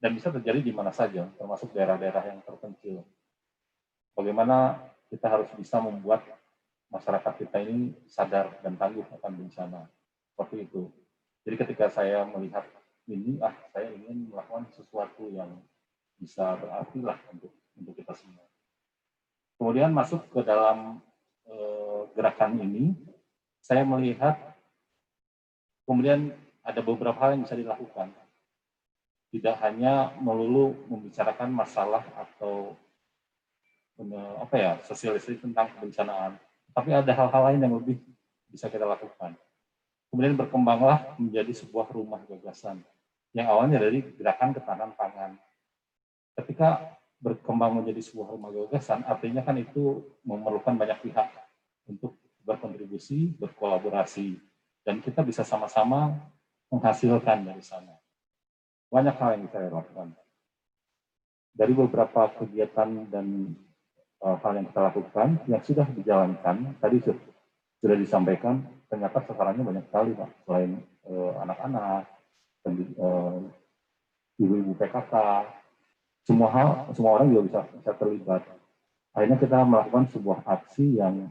dan bisa terjadi di mana saja, termasuk daerah-daerah yang terpencil. Bagaimana kita harus bisa membuat masyarakat kita ini sadar dan tangguh akan bencana, seperti itu. Jadi ketika saya melihat ini, saya ingin melakukan sesuatu yang bisa berarti lah untuk kita semua. Kemudian masuk ke dalam gerakan ini, saya melihat kemudian ada beberapa hal yang bisa dilakukan. tidak hanya melulu membicarakan masalah atau sosialisasi tentang kebencanaan, tapi ada hal-hal lain yang lebih bisa kita lakukan. Kemudian berkembanglah menjadi sebuah rumah gagasan yang awalnya dari gerakan ketahanan pangan. Ketika berkembang menjadi sebuah rumah gagasan, artinya kan itu memerlukan banyak pihak untuk berkontribusi, berkolaborasi, dan kita bisa sama-sama menghasilkan dari sana. Banyak hal yang bisa lakukan. Dari beberapa kegiatan dan hal yang kita lakukan, yang sudah dijalankan, tadi sudah disampaikan, ternyata sasarannya banyak sekali, Pak. Selain anak-anak, ibu-ibu PKK, semua orang juga bisa terlibat. Akhirnya kita melakukan sebuah aksi yang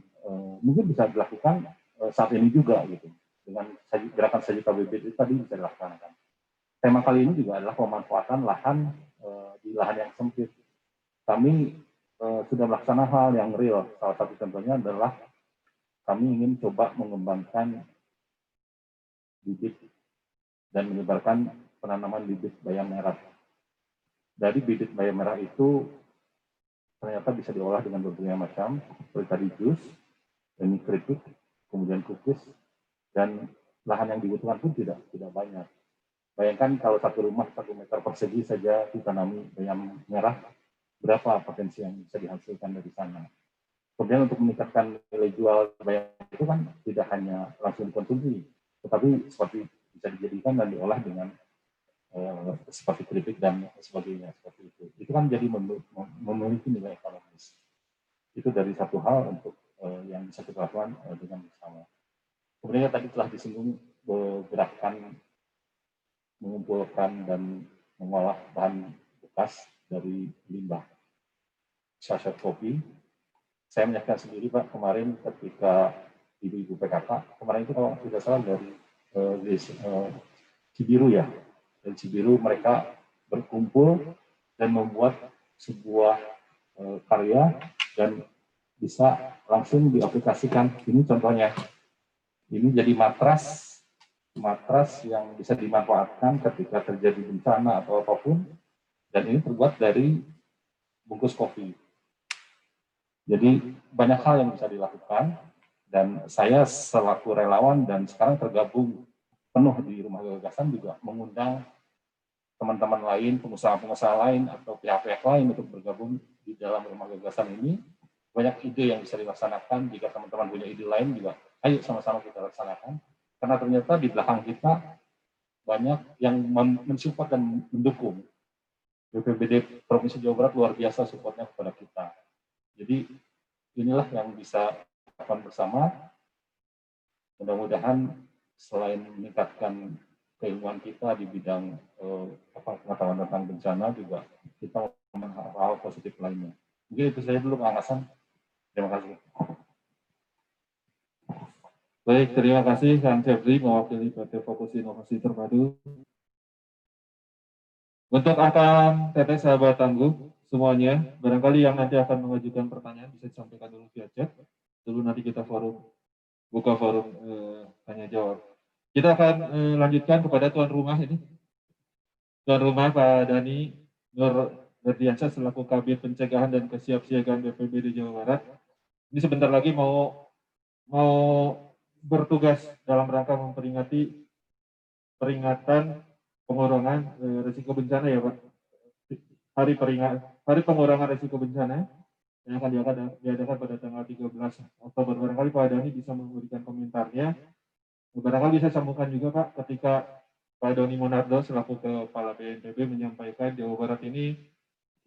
mungkin bisa dilakukan saat ini juga gitu. Dengan gerakan 1 juta bibit itu tadi bisa dilaksanakan. Tema kali ini juga adalah pemanfaatan lahan di lahan yang sempit. Kami sudah melaksanakan hal yang real. Salah satu contohnya adalah kami ingin coba mengembangkan bibit dan menyebarkan penanaman bibit bayam merah. Dari bibit bayam merah itu ternyata bisa diolah dengan berbagai macam, seperti tadi jus, ini keripik, kemudian kukis, dan lahan yang dibutuhkan pun tidak banyak. Bayangkan kalau satu rumah 1 meter persegi saja ditanami bayam merah, berapa potensi yang bisa dihasilkan dari sana. Kemudian untuk meningkatkan nilai jual bayam itu kan tidak hanya langsung dikonsumsi, tetapi seperti bisa dijadikan dan diolah dengan seperti keripik dan sebagainya, seperti itu. Itu kan jadi memiliki nilai ekonomis. Itu dari satu hal untuk yang bisa kita lakukan dengan bersama. Kemudian tadi telah disinggung gerakan mengumpulkan dan mengolah bahan bekas dari limbah saset kopi. Saya menyaksikan sendiri, Pak, kemarin ketika ibu-ibu PKK, kemarin itu kalau tidak salah dari Cibiru ya, dari Cibiru mereka berkumpul dan membuat sebuah karya dan bisa langsung diaplikasikan. Ini contohnya, ini jadi matras yang bisa dimanfaatkan ketika terjadi bencana atau apapun, dan ini terbuat dari bungkus kopi. Jadi banyak hal yang bisa dilakukan, dan saya selaku relawan dan sekarang tergabung penuh di Rumah Gagasan juga mengundang teman-teman lain, pengusaha-pengusaha lain atau pihak-pihak lain untuk bergabung di dalam Rumah Gagasan ini. Banyak ide yang bisa dilaksanakan. Jika teman-teman punya ide lain juga, ayo sama-sama kita laksanakan. Karena ternyata di belakang kita banyak yang mensupport dan mendukung. BPBD Provinsi Jawa Barat luar biasa supportnya kepada kita. Jadi inilah yang bisa dilakukan bersama. Mudah-mudahan selain meningkatkan keilmuan kita di bidang pengetahuan tentang bencana, juga kita melakukan hal positif lainnya. Mungkin itu saja dulu, Kang Hasan. Terima kasih. Baik, terima kasih Kang Febri mewakili PT Fokus Inovasi Terpadu. Untuk angkatan TT Sahabat Tangguh semuanya, barangkali yang nanti akan mengajukan pertanyaan bisa disampaikan dulu via chat. Dulu nanti kita buka forum tanya jawab. Kita akan lanjutkan kepada tuan rumah ini. Tuan rumah Pak Dhani Nur Berdiansyah selaku Kabid Pencegahan dan Kesiapsiagaan BPBD Jawa Barat. Ini sebentar lagi mau bertugas dalam rangka memperingati peringatan pengurangan risiko bencana ya Pak. Hari pengurangan risiko bencana yang akan diadakan pada tanggal 13 Oktober. Barangkali Pak Dhani bisa memberikan komentarnya. Barangkali bisa sambungkan juga Pak ketika Pak Doni Monardo selaku Kepala BNPB menyampaikan Jawa Barat ini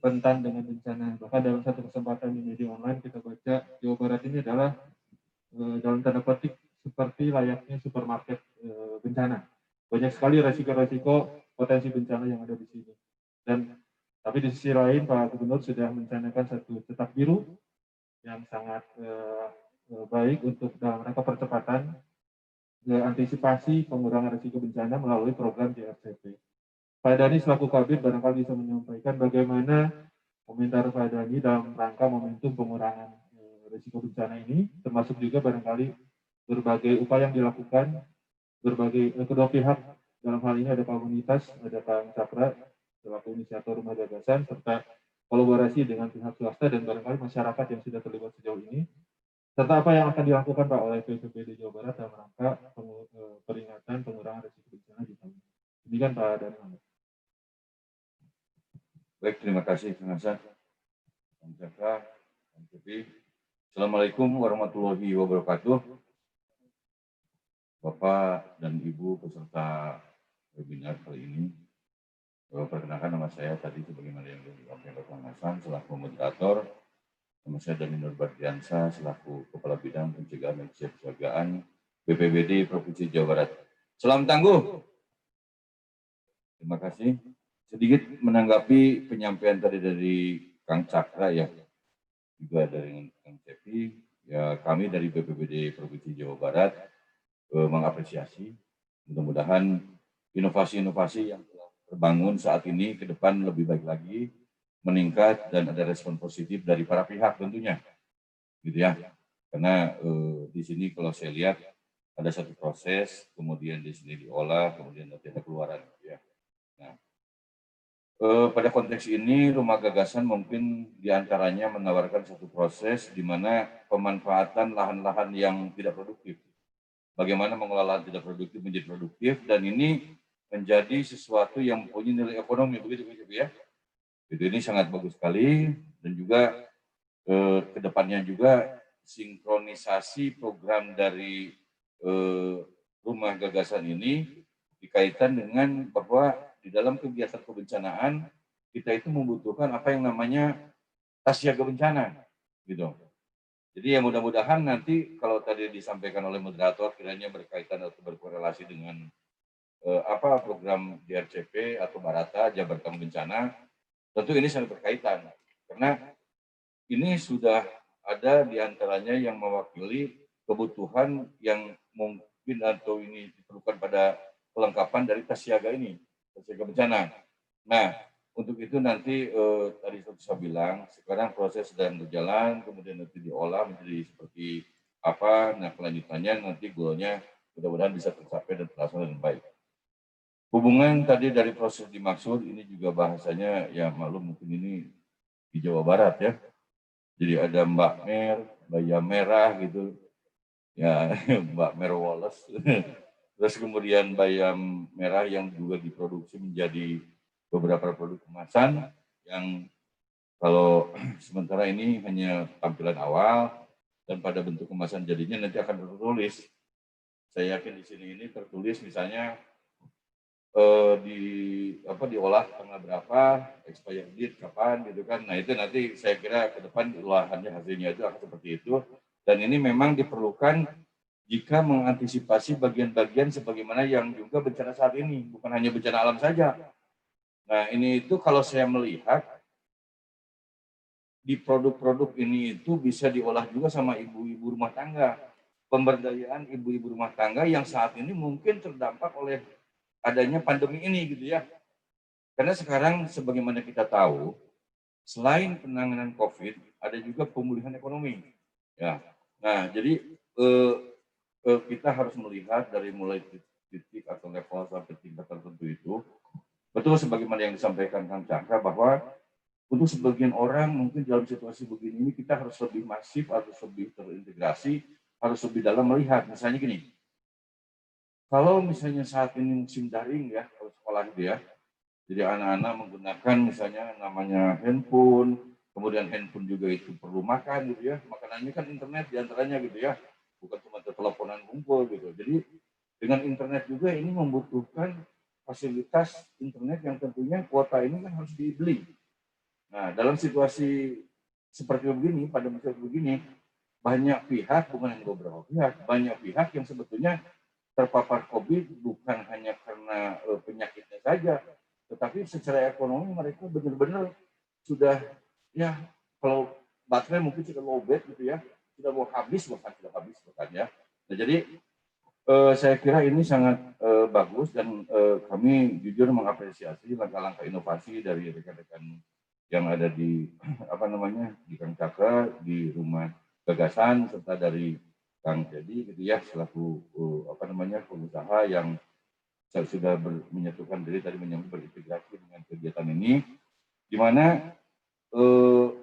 rentan dengan bencana. Bahkan dalam satu kesempatan di media online kita baca Jawa Barat ini adalah dalam tanda petik seperti layaknya supermarket bencana. Banyak sekali resiko-resiko potensi bencana yang ada di sini. Tapi di sisi lain Pak Gubernur sudah mencanangkan satu cetak biru yang sangat baik untuk dalam rangka percepatan antisipasi pengurangan risiko bencana melalui program JRCP. Pak Dhani selaku Kabid barangkali bisa menyampaikan bagaimana komentar Pak Dhani dalam rangka momentum pengurangan risiko bencana ini, termasuk juga barangkali berbagai upaya yang dilakukan berbagai kedua pihak. Dalam hal ini ada komunitas, ada Kang Cakra, selaku inisiator rumah gagasan serta kolaborasi dengan pihak swasta dan barangkali masyarakat yang sudah terlibat sejauh ini, serta apa yang akan dilakukan Pak oleh BPBD Jawa Barat dalam rangka peringatan pengurangan risiko bencana di tahun ini. Demikian Pak Daniel. Baik, terima kasih Kang Hasan, Kang Cakra, Kang Cepi. Assalamualaikum warahmatullahi wabarakatuh. Bapak dan Ibu peserta webinar kali ini. Perkenalkan nama saya tadi sebagaimana yang disampaikan oleh Kang Hasan selaku moderator. Nama saya Dani Nurbardiansa selaku Kepala Bidang Pencegahan dan Kesiapsiagaan BPBD Provinsi Jawa Barat. Salam tangguh. Terima kasih. Sedikit menanggapi penyampaian tadi dari Kang Cakra ya, juga dari Kang Cepi, ya kami dari BPBD Provinsi Jawa Barat mengapresiasi. Mudah-mudahan inovasi-inovasi yang telah terbangun saat ini ke depan lebih baik lagi, meningkat dan ada respon positif dari para pihak tentunya, gitu ya. Karena di sini kalau saya lihat ada satu proses, kemudian di sini diolah, kemudian nanti ada keluaran, gitu ya. Nah, pada konteks ini, rumah gagasan mungkin diantaranya menawarkan satu proses di mana pemanfaatan lahan-lahan yang tidak produktif. Bagaimana mengelola lahan tidak produktif menjadi produktif, dan ini menjadi sesuatu yang mempunyai nilai ekonomi, begitu ya. Ini sangat bagus sekali, dan juga kedepannya juga sinkronisasi program dari rumah gagasan ini dikaitkan dengan bahwa di dalam kegiatan kebencanaan kita itu membutuhkan apa yang namanya tas siaga bencana, gitu. Jadi ya mudah-mudahan nanti kalau tadi disampaikan oleh moderator kiranya berkaitan atau berkorelasi dengan program DRCP atau Barata Jabatan Bencana, tentu ini sangat berkaitan karena ini sudah ada diantaranya yang mewakili kebutuhan yang mungkin atau ini diperlukan pada kelengkapan dari tas siaga ini. Siaga bencana. Nah, untuk itu nanti tadi saya bilang sekarang proses sedang berjalan, kemudian nanti diolah menjadi seperti apa. Nah, kelanjutannya nanti goalnya mudah-mudahan bisa tercapai dan terlaksana dengan baik. Hubungan tadi dari proses dimaksud ini juga bahasanya ya maklum mungkin ini di Jawa Barat ya. Jadi ada Mbak Mer, Bayam Merah gitu, ya Mbak Mer Wallace. Terus kemudian bayam merah yang juga diproduksi menjadi beberapa produk kemasan yang kalau sementara ini hanya tampilan awal dan pada bentuk kemasan jadinya nanti akan tertulis. Saya yakin di sini ini tertulis misalnya diolah tanggal berapa, expired date kapan gitu kan. Nah itu nanti saya kira ke depan olahannya hasilnya itu akan seperti itu, dan ini memang diperlukan jika mengantisipasi bagian-bagian sebagaimana yang juga bencana saat ini, bukan hanya bencana alam saja. Nah ini itu kalau saya melihat di produk-produk ini itu bisa diolah juga sama ibu-ibu rumah tangga. Pemberdayaan ibu-ibu rumah tangga yang saat ini mungkin terdampak oleh adanya pandemi ini gitu ya. Karena sekarang sebagaimana kita tahu, selain penanganan COVID, ada juga pemulihan ekonomi. Ya. Nah jadi kita harus melihat dari mulai titik atau level sampai tingkat tertentu itu, betul sebagaimana yang disampaikan Kang Cakra bahwa untuk sebagian orang mungkin dalam situasi begini ini kita harus lebih masif, harus lebih terintegrasi, harus lebih dalam melihat. Misalnya gini, kalau misalnya saat ini musim daring ya, kalau sekolah itu ya, jadi anak-anak menggunakan misalnya namanya handphone, kemudian handphone juga itu perlu makan gitu ya, makanannya kan internet diantaranya gitu ya, bukan cuma teleponan kumpul gitu. Jadi dengan internet juga ini membutuhkan fasilitas internet yang tentunya kuota ini kan harus dibeli. Nah dalam situasi seperti begini, pada masa begini, banyak pihak, bukan hanya beberapa pihak, banyak pihak yang sebetulnya terpapar COVID bukan hanya karena penyakitnya saja, tetapi secara ekonomi mereka benar-benar sudah ya kalau baterai mungkin sudah lowbat gitu ya, sudah mau habis bahkan sudah habis bahkan ya. Nah, jadi saya kira ini sangat bagus dan kami jujur mengapresiasi langkah-langkah inovasi dari rekan-rekan yang ada di di Kang Cakra, di rumah gagasan serta dari Kang Jadi gitu ya selaku pengusaha yang saya sudah menyatukan diri tadi menyambut berintegrasi dengan kegiatan ini, di mana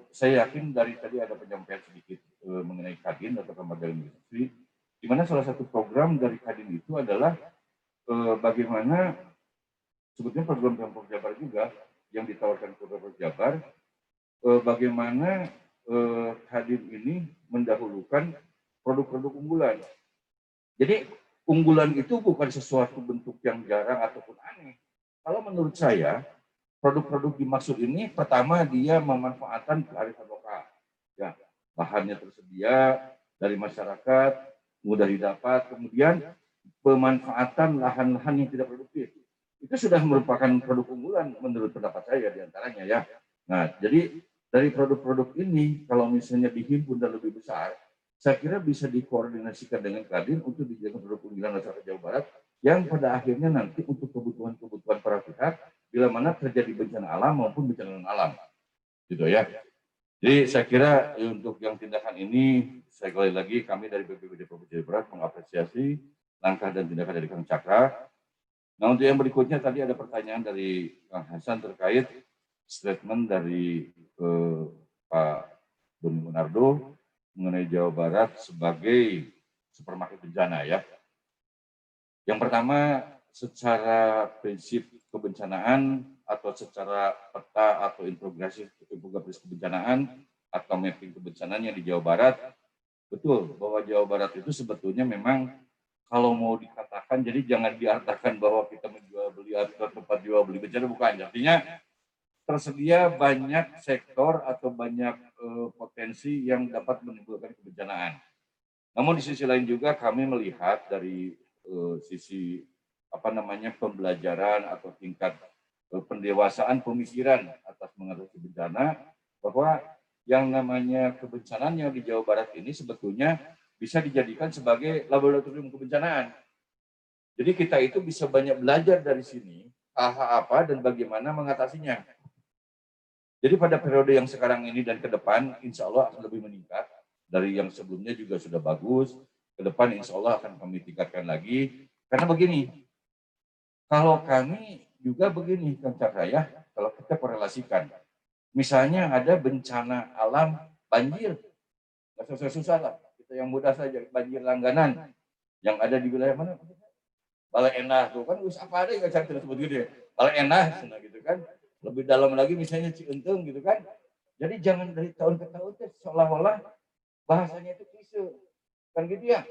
saya yakin dari tadi ada penyampaian sedikit mengenai Kadin atau Lembaga Industri, di mana salah satu program dari Kadin itu adalah bagaimana sebetulnya program Pemprov Jabar juga yang ditawarkan Pemprov Jabar, bagaimana Kadin ini mendahulukan produk-produk unggulan. Jadi unggulan itu bukan sesuatu bentuk yang jarang ataupun aneh. Kalau menurut saya, produk-produk dimaksud ini pertama dia memanfaatkan kearifan lokal. Ya, bahannya tersedia dari masyarakat, mudah didapat, kemudian pemanfaatan lahan-lahan yang tidak produktif. Itu sudah merupakan produk unggulan menurut pendapat saya diantaranya ya. Nah, jadi dari produk-produk ini kalau misalnya dihimpun dan lebih besar, saya kira bisa dikoordinasikan dengan Kadin untuk dijadikan produk unggulan masyarakat Jawa Barat yang pada akhirnya nanti untuk kebutuhan-kebutuhan para pihak bila mana terjadi bencana alam maupun bencana non alam, gitu ya. Jadi saya kira untuk yang tindakan ini, saya kembali lagi kami dari BPBD Provinsi Jawa Barat mengapresiasi langkah dan tindakan dari Kang Cakra. Nah untuk yang berikutnya tadi ada pertanyaan dari Kang Hasan terkait statement dari Pak Doni Monardo mengenai Jawa Barat sebagai supermarket bencana ya. Yang pertama secara prinsip kebencanaan atau secara peta atau infografis kebencanaan atau mapping kebencanaan yang di Jawa Barat, betul bahwa Jawa Barat itu sebetulnya memang kalau mau dikatakan, jadi jangan diartikan bahwa kita menjual beli atau tempat jual beli bencana, bukan. Artinya tersedia banyak sektor atau banyak potensi yang dapat menimbulkan kebencanaan. Namun di sisi lain juga kami melihat dari sisi pembelajaran atau tingkat pendewasaan pemikiran atas mengatasi bencana, bahwa yang namanya kebencanaan yang di Jawa Barat ini sebetulnya bisa dijadikan sebagai laboratorium kebencanaan. Jadi kita itu bisa banyak belajar dari sini, apa dan bagaimana mengatasinya. Jadi pada periode yang sekarang ini dan ke depan, insya Allah akan lebih meningkat. Dari yang sebelumnya juga sudah bagus, ke depan insya Allah akan kami tingkatkan lagi. Karena begini, kalau kami juga begini, Kang Cakra ya, kalau kita korelasikan. Misalnya ada bencana alam banjir, nggak susah-susah lah. Yang mudah saja, banjir langganan yang ada di wilayah mana? Balai Endah tuh kan apa ada yang saya sebut gitu ya. Balai Endah gitu kan. Lebih dalam lagi misalnya Ciuntung gitu kan. Jadi jangan dari tahun ke tahun seolah-olah bahasanya itu klise. Kan gitu ya.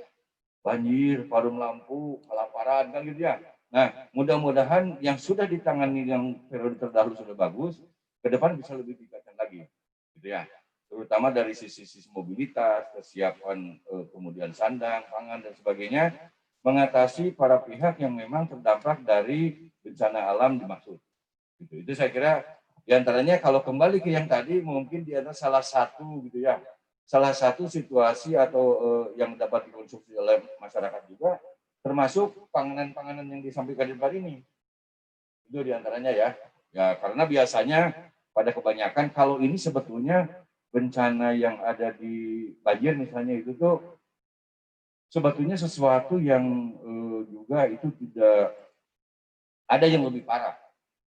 Banjir, padam lampu, kelaparan kan gitu ya. Nah, mudah-mudahan yang sudah ditangani yang periode terdahulu sudah bagus, ke depan bisa lebih ditingkatkan lagi. Gitu ya. Terutama dari sisi mobilitas, kesiapan kemudian sandang, pangan, dan sebagainya, mengatasi para pihak yang memang terdampak dari bencana alam dimaksud. Itu saya kira diantaranya kalau kembali ke yang tadi, mungkin dia ada salah satu gitu ya, salah satu situasi atau yang dapat dikonsumsi oleh masyarakat juga, termasuk panganan-panganan yang disampaikan di depan ini. Itu diantaranya ya. Ya karena biasanya pada kebanyakan kalau ini sebetulnya bencana yang ada di banjir misalnya itu tuh sebetulnya sesuatu yang juga itu tidak ada yang lebih parah.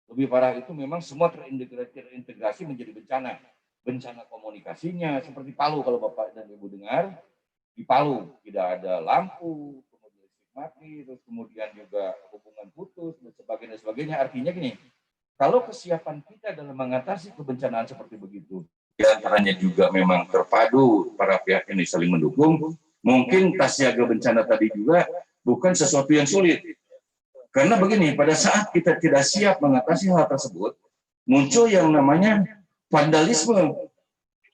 Lebih parah itu memang semua terintegrasi menjadi bencana. Bencana komunikasinya seperti Palu kalau Bapak dan Ibu dengar, di Palu tidak ada lampu, kemudian listrik mati, terus kemudian juga hubungan putus dan sebagainya. Artinya gini, kalau kesiapan kita dalam mengatasi kebencanaan seperti begitu, di antaranya juga memang terpadu para pihak ini saling mendukung, mungkin tas siaga bencana tadi juga bukan sesuatu yang sulit. Karena begini, pada saat kita tidak siap mengatasi hal tersebut, muncul yang namanya vandalisme,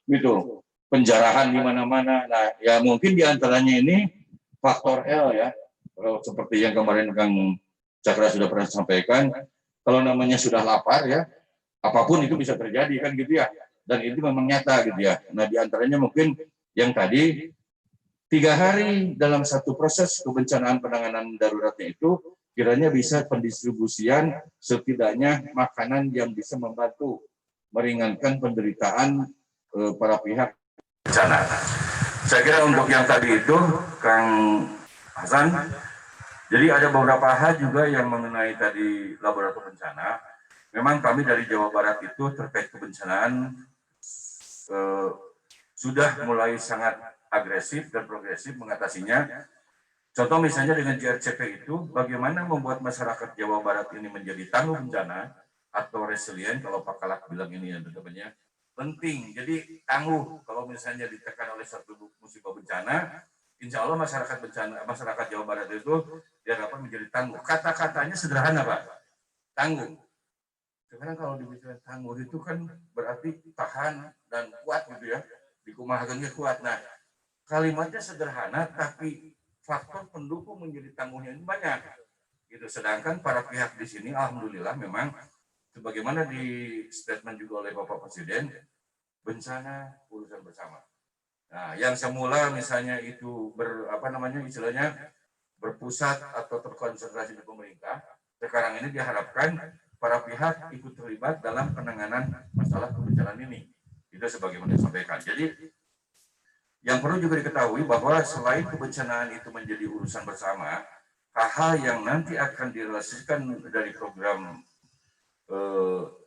gitu, penjarahan di mana-mana. Nah, ya mungkin di antaranya ini faktor L ya, kalau seperti yang kemarin Kang Cakra sudah pernah sampaikan, kalau namanya sudah lapar ya, apapun itu bisa terjadi kan gitu ya. Dan itu memang nyata gitu ya. Nah diantaranya mungkin yang tadi 3 hari dalam satu proses kebencanaan penanganan daruratnya itu kiranya bisa pendistribusian setidaknya makanan yang bisa membantu meringankan penderitaan para pihak bencana. Saya kira untuk yang tadi itu Kang Hasan Jadi ada beberapa hal juga yang mengenai tadi laboratorium bencana. Memang kami dari Jawa Barat itu terkait kebencanaan sudah mulai sangat agresif dan progresif mengatasinya. Contoh misalnya dengan JRCP itu, bagaimana membuat masyarakat Jawa Barat ini menjadi tangguh bencana atau resilient, kalau Pak Kalak bilang ini ya teman-temannya, penting. Jadi tangguh, kalau misalnya ditekan oleh satu musibah bencana, insya Allah masyarakat Jawa Barat itu diharapkan menjadi tangguh. Kata-katanya sederhana Pak, tangguh. Sekarang kalau dibilang tangguh itu kan berarti tahan dan kuat gitu ya, dikumahakannya kuat. Nah, kalimatnya sederhana, tapi faktor pendukung menjadi tangguhnya ini banyak. Gitu. Sedangkan para pihak di sini, alhamdulillah memang sebagaimana di statement juga oleh Bapak Presiden, bencana urusan bersama. Nah, yang semula misalnya itu istilahnya berpusat atau terkonsentrasi di pemerintah, sekarang ini diharapkan para pihak ikut terlibat dalam penanganan masalah kebencanaan ini. Itu sebagaimana disampaikan. Jadi yang perlu juga diketahui bahwa selain kebencanaan itu menjadi urusan bersama, hal-hal yang nanti akan direlasikan dari program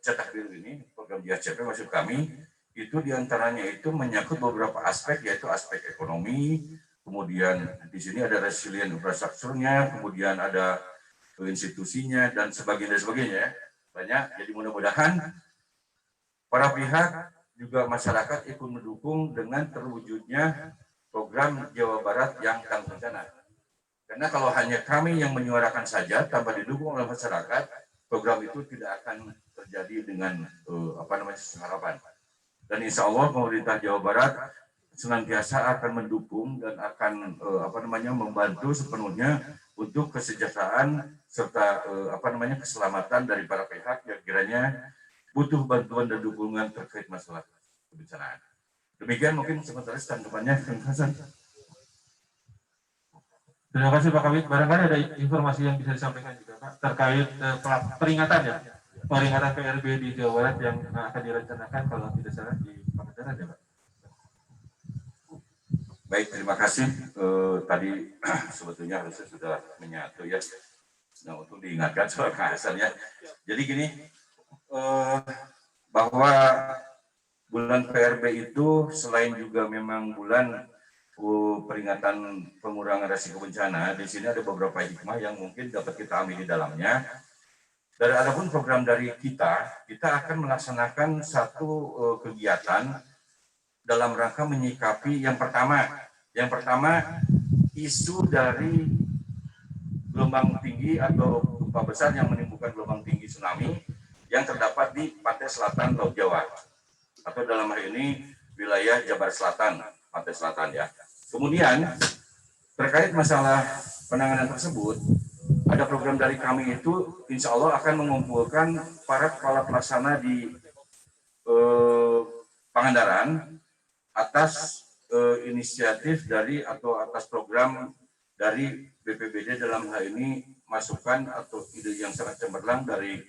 cetak biru ini, program JRCP maksud kami, itu diantaranya itu menyangkut beberapa aspek, yaitu aspek ekonomi, kemudian di sini ada resilient infrastrukturnya, kemudian ada institusinya, dan sebagainya, banyak. Jadi mudah-mudahan para pihak juga masyarakat ikut mendukung dengan terwujudnya program Jawa Barat yang tangguh bencana. Karena kalau hanya kami yang menyuarakan saja tanpa didukung oleh masyarakat, program itu tidak akan terjadi dengan harapan. Dan insya Allah pemerintah Jawa Barat senantiasa akan mendukung dan akan membantu sepenuhnya untuk kesejahteraan serta keselamatan dari para pihak yang kiranya butuh bantuan dan dukungan terkait masalah kebencanaan. Demikian mungkin sementara tanggapannya. Terima kasih Pak Kabit. Barangkali ada informasi yang bisa disampaikan juga Pak terkait peringatan PRB di Jawa Barat yang akan direncanakan kalau tidak salah di Pangandaran ya Pak. Baik, terima kasih. Tadi sebetulnya harusnya sudah menyatu ya. Nah, untuk diingatkan soal kehasannya. Jadi gini, bahwa bulan PRB itu selain juga memang bulan peringatan pengurangan risiko bencana, di sini ada beberapa hikmah yang mungkin dapat kita ambil di dalamnya. Dari adapun program dari kita akan melaksanakan satu kegiatan dalam rangka menyikapi yang pertama isu dari gelombang tinggi atau gempa besar yang menimbulkan gelombang tinggi tsunami yang terdapat di pantai selatan Laut Jawa atau dalam hal ini wilayah Jabar Selatan, pantai selatan ya. Kemudian terkait masalah penanganan tersebut, ada program dari kami itu insya Allah akan mengumpulkan para kepala pelaksana di Pangandaran atas inisiatif dari atau atas program dari BPBD dalam hal ini masukan atau ide yang sangat cemerlang dari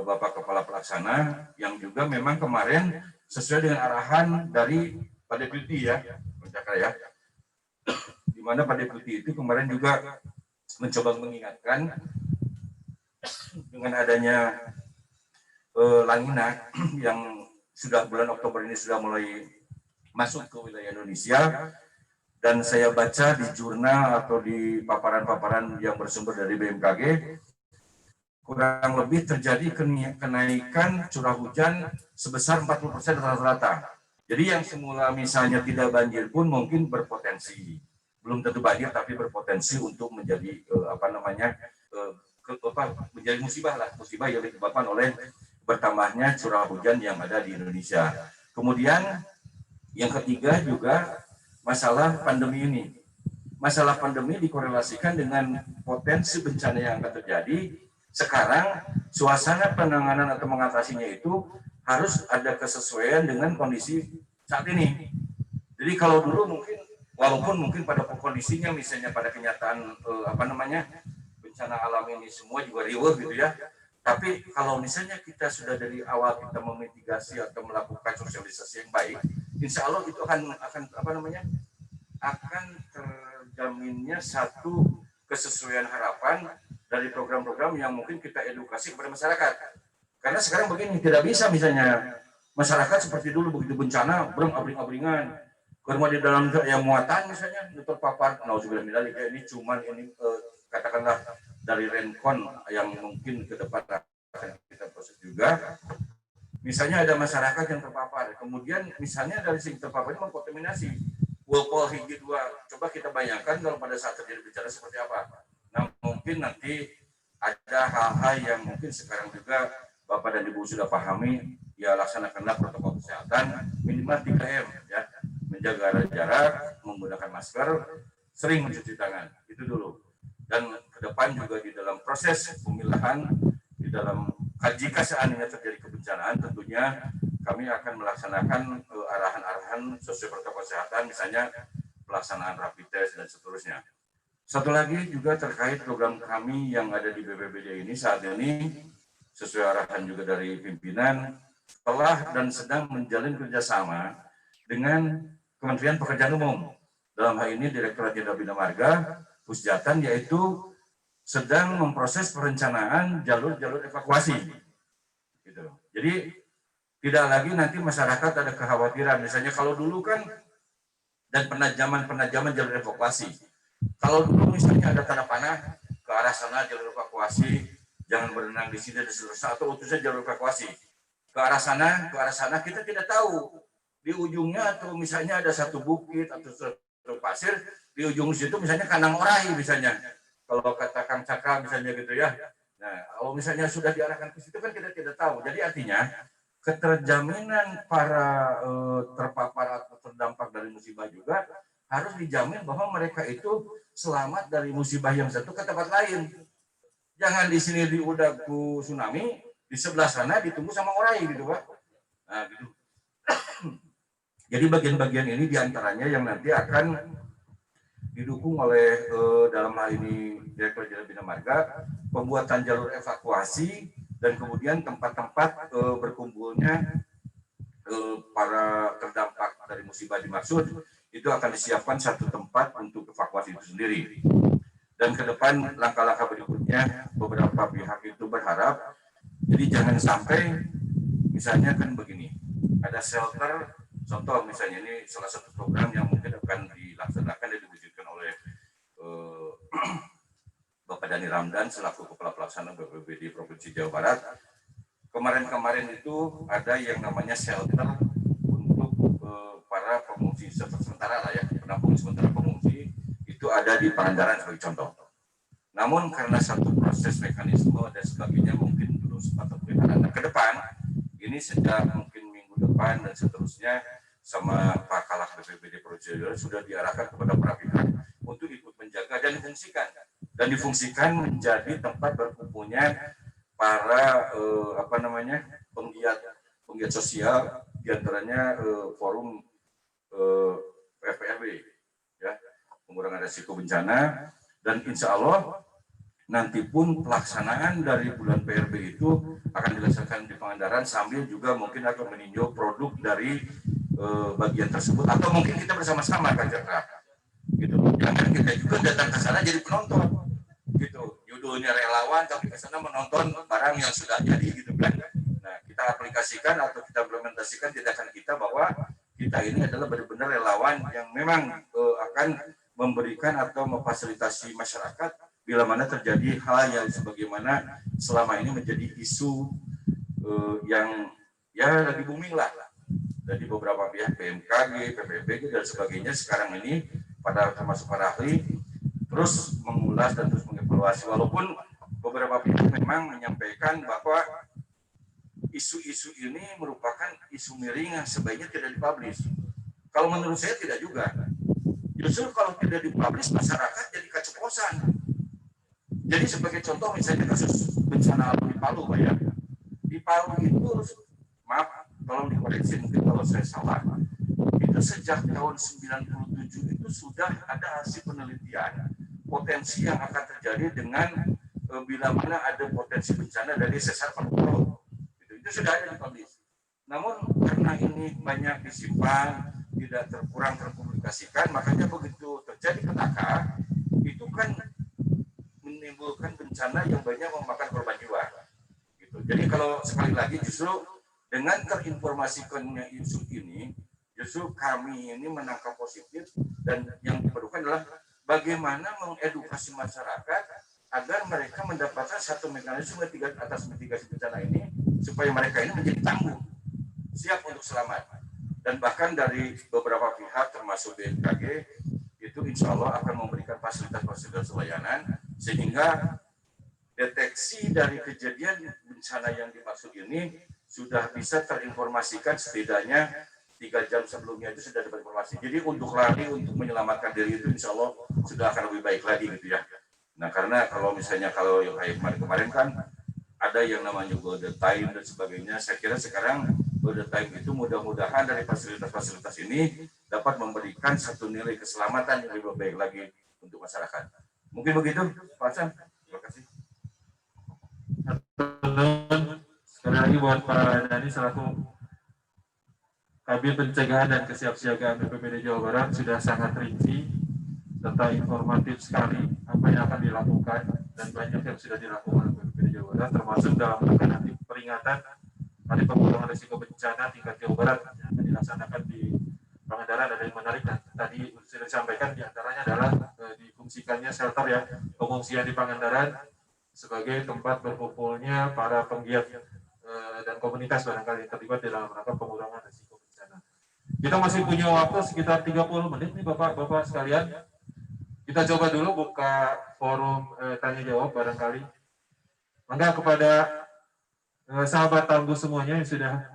Bapak Kepala Pelaksana yang juga memang kemarin sesuai dengan arahan dari Pak Deputi ya, di mana Pak Deputi itu kemarin juga mencoba mengingatkan dengan adanya La Nina yang sudah bulan Oktober ini sudah mulai masuk ke wilayah Indonesia, dan saya baca di jurnal atau di paparan-paparan yang bersumber dari BMKG, kurang lebih terjadi kenaikan curah hujan sebesar 40% rata-rata. Jadi yang semula misalnya tidak banjir pun mungkin berpotensi, belum tentu banjir tapi berpotensi untuk menjadi menjadi musibah yang disebabkan oleh bertambahnya curah hujan yang ada di Indonesia. Kemudian yang ketiga juga masalah pandemi ini. Masalah pandemi dikorelasikan dengan potensi bencana yang akan terjadi. Sekarang suasana penanganan atau mengatasinya itu harus ada kesesuaian dengan kondisi saat ini. Jadi kalau dulu mungkin, walaupun mungkin pada kondisinya misalnya pada kenyataan bencana alam ini semua juga riuh gitu ya. Tapi kalau misalnya kita sudah dari awal kita memitigasi atau melakukan sosialisasi yang baik, insya Allah itu akan terjaminnya satu kesesuaian harapan dari program-program yang mungkin kita edukasi kepada masyarakat. Karena sekarang begini, tidak bisa misalnya masyarakat seperti dulu begitu bencana, abring-abringan, ke rumah di dalam yang muatan misalnya, terpapar, nauzubillah kayak ini cuman ini katakanlah dari Rencon yang mungkin ke depan akan kita proses juga. Misalnya ada masyarakat yang terpapar, kemudian misalnya dari sini terpapar ini mengkontaminasi Wolpol Higi 2. Coba kita bayangkan kalau pada saat terjadi bencana seperti apa. Nah, mungkin nanti ada hal-hal yang mungkin sekarang juga Bapak dan Ibu sudah pahami, ya laksanakanlah protokol kesehatan minimal 3M ya, menjaga jarak, menggunakan masker, sering mencuci tangan, itu dulu. Dan ke depan juga di dalam proses pemilahan, di dalam jika seandainya terjadi kebencanaan, tentunya kami akan melaksanakan arahan-arahan sesuai protokol kesehatan, misalnya pelaksanaan rapid test dan seterusnya. Satu lagi juga terkait program kami yang ada di BPBD ini saat ini, sesuai arahan juga dari pimpinan, telah dan sedang menjalin kerjasama dengan Kementerian Pekerjaan Umum. Dalam hal ini Direktorat Jenderal Bina Marga, Pusjatan, yaitu sedang memproses perencanaan jalur-jalur evakuasi. Gitu. Jadi tidak lagi nanti masyarakat ada kekhawatiran, misalnya kalau dulu kan dan penajaman jalur evakuasi. Kalau dulu misalnya ada tanda panah ke arah sana jalur evakuasi, jangan berenang di sini dan seterusnya, atau utusnya jalur evakuasi ke arah sana kita tidak tahu di ujungnya, atau misalnya ada satu bukit atau satu pasir di ujung situ, misalnya kandang orai misalnya, kalau kata Kang Cakra misalnya gitu ya. Nah, kalau misalnya sudah diarahkan ke situ kan kita tidak tahu. Jadi artinya keterjaminan para terpapar atau terdampak dari musibah juga harus dijamin bahwa mereka itu selamat dari musibah yang satu ke tempat lain. Jangan di sini di Udaku tsunami, di sebelah sana ditunggu sama orai gitu Pak. Nah, gitu. Jadi bagian-bagian ini diantaranya yang nanti akan didukung oleh dalam hal ini Direktur Jenderal Bina Marga, pembuatan jalur evakuasi dan kemudian tempat-tempat berkumpulnya para terdampak dari musibah dimaksud itu akan disiapkan satu tempat untuk evakuasi itu sendiri. Dan ke depan langkah-langkah berikutnya beberapa pihak itu berharap, jadi jangan sampai misalnya kan begini, ada shelter, contoh misalnya ini salah satu program yang mungkin akan dilaksanakan dan diwujudkan oleh Bapak Dhani Ramdan selaku Kepala Pelaksana BPBD Provinsi Jawa Barat. Kemarin-kemarin itu ada yang namanya shelter untuk para pengungsi sementara lah ya, penampung sementara pengungsi itu ada di Pangandaran sebagai contoh. Namun karena satu proses mekanisme dan sebagainya mungkin belum sempat terpelihara. Nah, ke depan ini sejak mungkin minggu depan dan seterusnya sama Pak Kalak BPBD Provinsi sudah diarahkan kepada para pihak untuk ikut menjaga dan difungsikan menjadi tempat berkumpulnya para penggiat sosial, diantaranya forum PPRB ya, pengurangan risiko bencana, dan insya Allah nanti pun pelaksanaan dari bulan PRB itu akan dilaksanakan di Pangandaran sambil juga mungkin akan meninjau produk dari bagian tersebut, atau mungkin kita bersama-sama Kang Cakra gitu. Jangan kita juga datang ke sana jadi penonton gitu, judulnya relawan tapi ke sana menonton barang yang sudah jadi gitu kan. Nah, kita aplikasikan atau kita implementasikan tindakan kita bahwa kita ini adalah benar-benar relawan yang memang akan memberikan atau memfasilitasi masyarakat bila mana terjadi hal yang sebagaimana selama ini menjadi isu yang ya lagi booming lah. Jadi beberapa pihak BMKG, PPBG dan sebagainya sekarang ini termasuk para ahli terus mengulas dan terus mengevaluasi, walaupun beberapa pihak memang menyampaikan bahwa isu-isu ini merupakan isu miring yang sebaiknya tidak dipublish. Kalau menurut saya tidak juga. Justru kalau tidak dipublish masyarakat jadi keceplosan. Jadi sebagai contoh misalnya kasus bencana alam di Palu, Pak ya. Di Palu itu, maaf, tolong dikoreksi mungkin kalau saya salah, itu sejak tahun 97 itu sudah ada hasil penelitian potensi yang akan terjadi dengan bila mana ada potensi bencana dari sesar Palu. Itu sudah ada dipublish. Namun karena ini banyak disimpan, tidak kurang terpublikasikan, makanya begitu terjadi petaka, itu kan banyak memakan korban jiwa. Gitu. Jadi kalau sekali lagi justru dengan terinformasikannya isu ini, justru kami ini menangkap positif dan yang diperlukan adalah bagaimana mengedukasi masyarakat agar mereka mendapatkan satu mekanisme atas mitigasi bencana ini supaya mereka ini menjadi tangguh, siap untuk selamat. Dan bahkan dari beberapa pihak termasuk BMKG itu insya Allah akan memberikan fasilitas-fasilitas layanan sehingga deteksi dari kejadian bencana yang dimaksud ini sudah bisa terinformasikan setidaknya 3 jam sebelumnya itu sudah dapat informasi. Jadi untuk lari, untuk menyelamatkan diri itu insya Allah sudah akan lebih baik lagi gitu ya. Nah karena kalau misalnya kalau yang kayak kemarin kan ada yang namanya golden time dan sebagainya, saya kira sekarang golden time itu mudah-mudahan dari fasilitas-fasilitas ini dapat memberikan satu nilai keselamatan yang lebih baik lagi untuk masyarakat. Mungkin begitu, Pak Hasan. Terima kasih. Sekali lagi buat Pak Dhani selaku Kabin Pencegahan dan Kesiapsiagaan BPBD Jawa Barat sudah sangat rinci serta informatif sekali apa yang akan dilakukan dan banyak yang sudah dilakukan oleh BPBD Jawa Barat termasuk dalam rangka nanti peringatan Hari Pengurangan Risiko Bencana tingkat Jawa Barat yang akan dilaksanakan di Pangandaran. Ada yang menarik dan tadi sudah disampaikan diantaranya adalah difungsikannya shelter ya, pengungsian di Pangandaran sebagai tempat berkumpulnya para penggiat dan komunitas barangkali yang terlibat dalam rangka pengurangan risiko bencana. Kita masih punya waktu sekitar 30 menit nih Bapak-Bapak sekalian. Kita coba dulu buka forum tanya jawab barangkali. Maka kepada sahabat tangguh semuanya yang sudah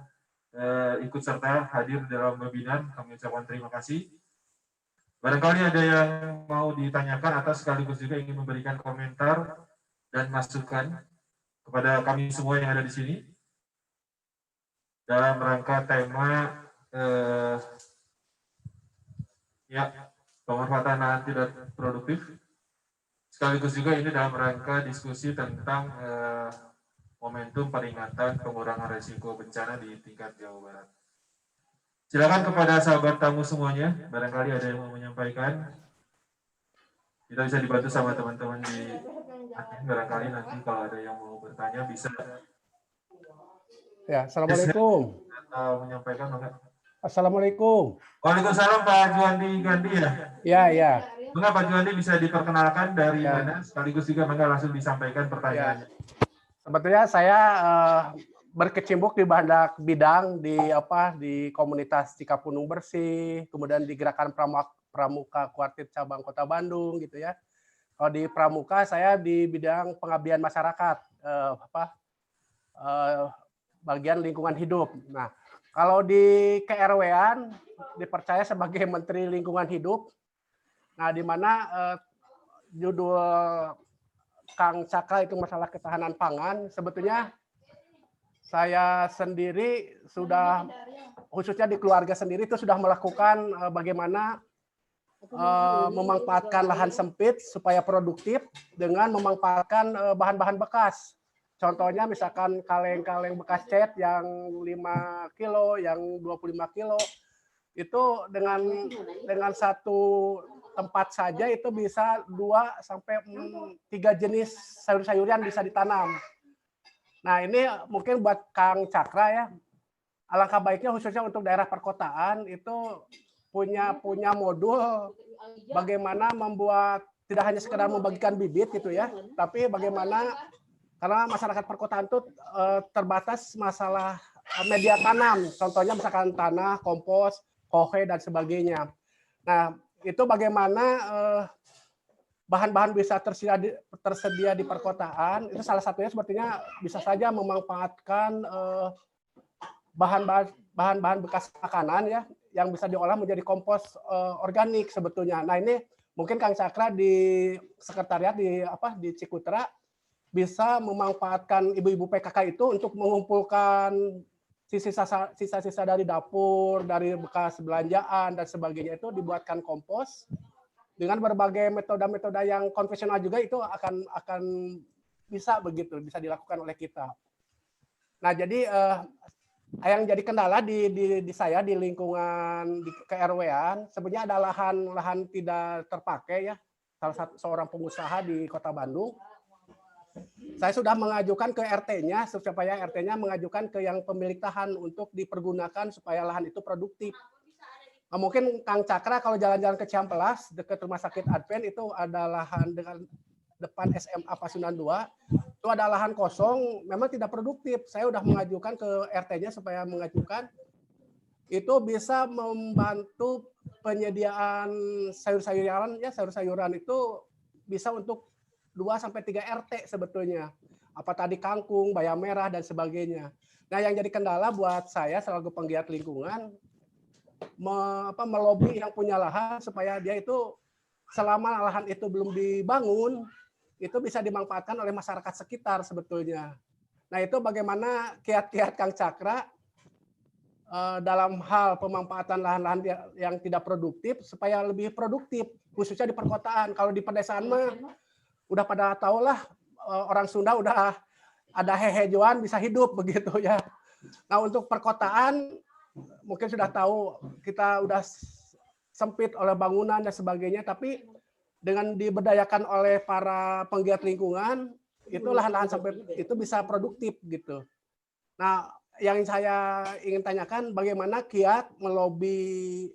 ikut serta hadir dalam webinar, kami ucapkan terima kasih. Barangkali ada yang mau ditanyakan atau sekaligus juga ingin memberikan komentar dan masukan kepada kami semua yang ada di sini dalam rangka tema pemanfaatan lahan tidak produktif. Sekaligus juga ini dalam rangka diskusi tentang momentum peringatan pengurangan risiko bencana di tingkat Jawa Barat. Silakan kepada sahabat tamu semuanya, barangkali ada yang mau menyampaikan. Kita bisa dibantu sama teman-teman di admin, barangkali nanti kalau ada yang mau bertanya bisa. Ya, assalamualaikum. Menyampaikan banget. Assalamualaikum. Waalaikumsalam Pak Juandi Gandhi ya. Ya, ya. Mengapa Pak Juandi bisa diperkenalkan dari Ya. mana? Sekaligus juga maka langsung disampaikan pertanyaannya. Sebetulnya saya berkecimpung di banyak bidang di komunitas Cikapunung Bersih, kemudian di gerakan Pramuka Kuartit Cabang Kota Bandung gitu ya. Kalau di Pramuka saya di bidang pengabdian masyarakat, bagian lingkungan hidup. Nah, kalau di KRW-an dipercaya sebagai Menteri Lingkungan Hidup. Nah, di mana judul Kang Cakra itu masalah ketahanan pangan. Sebetulnya saya sendiri sudah, khususnya di keluarga sendiri itu sudah melakukan bagaimana memanfaatkan lahan sempit supaya produktif dengan memanfaatkan bahan-bahan bekas. Contohnya misalkan kaleng-kaleng bekas cat yang 5 kilo, yang 25 kilo, itu dengan satu tempat saja itu bisa 2 sampai 3 jenis sayur-sayuran bisa ditanam. Nah ini mungkin buat Kang Cakra ya, alangkah baiknya khususnya untuk daerah perkotaan itu punya modul bagaimana membuat tidak hanya sekedar membagikan bibit gitu ya, tapi bagaimana karena masyarakat perkotaan itu terbatas masalah media tanam, contohnya misalkan tanah, kompos, kohe dan sebagainya. Nah itu bagaimana bahan-bahan bisa tersedia di perkotaan, itu salah satunya sepertinya bisa saja memanfaatkan bahan-bahan bekas makanan ya yang bisa diolah menjadi kompos organik sebetulnya. Nah ini mungkin Kang Cakra di sekretariat di Cikutra bisa memanfaatkan ibu-ibu PKK itu untuk mengumpulkan sisa-sisa dari dapur, dari bekas belanjaan dan sebagainya itu dibuatkan kompos dengan berbagai metode-metode yang konvensional juga itu akan bisa dilakukan oleh kita. Nah jadi yang jadi kendala di saya di lingkungan di KRW-an sebenarnya ada lahan tidak terpakai ya, salah satu seorang pengusaha di Kota Bandung Saya sudah mengajukan ke RT-nya supaya RT-nya mengajukan ke yang pemilik lahan untuk dipergunakan supaya lahan itu produktif. Mungkin Kang Cakra kalau jalan-jalan ke Cihampelas dekat Rumah Sakit Advent itu ada lahan dengan depan SMA Pasundan 2, itu ada lahan kosong, memang tidak produktif. Saya sudah mengajukan ke RT-nya supaya mengajukan itu bisa membantu penyediaan sayur-sayuran ya, sayur-sayuran itu bisa untuk 2-3 RT sebetulnya. Apa tadi kangkung, bayam merah dan sebagainya. Nah, yang jadi kendala buat saya selaku penggiat lingkungan melobi yang punya lahan supaya dia itu selama lahan itu belum dibangun itu bisa dimanfaatkan oleh masyarakat sekitar sebetulnya. Nah, itu bagaimana kiat-kiat Kang Cakra dalam hal pemanfaatan lahan-lahan yang tidak produktif supaya lebih produktif, khususnya di perkotaan. Kalau di pedesaan mah udah pada tahu lah, orang Sunda udah ada hehejoan bisa hidup begitu ya. Nah, untuk perkotaan mungkin sudah tahu kita udah sempit oleh bangunan dan sebagainya, tapi dengan diberdayakan oleh para penggiat lingkungan itu lahan-lahan sampai itu bisa produktif gitu. Nah, yang saya ingin tanyakan bagaimana kiat melobi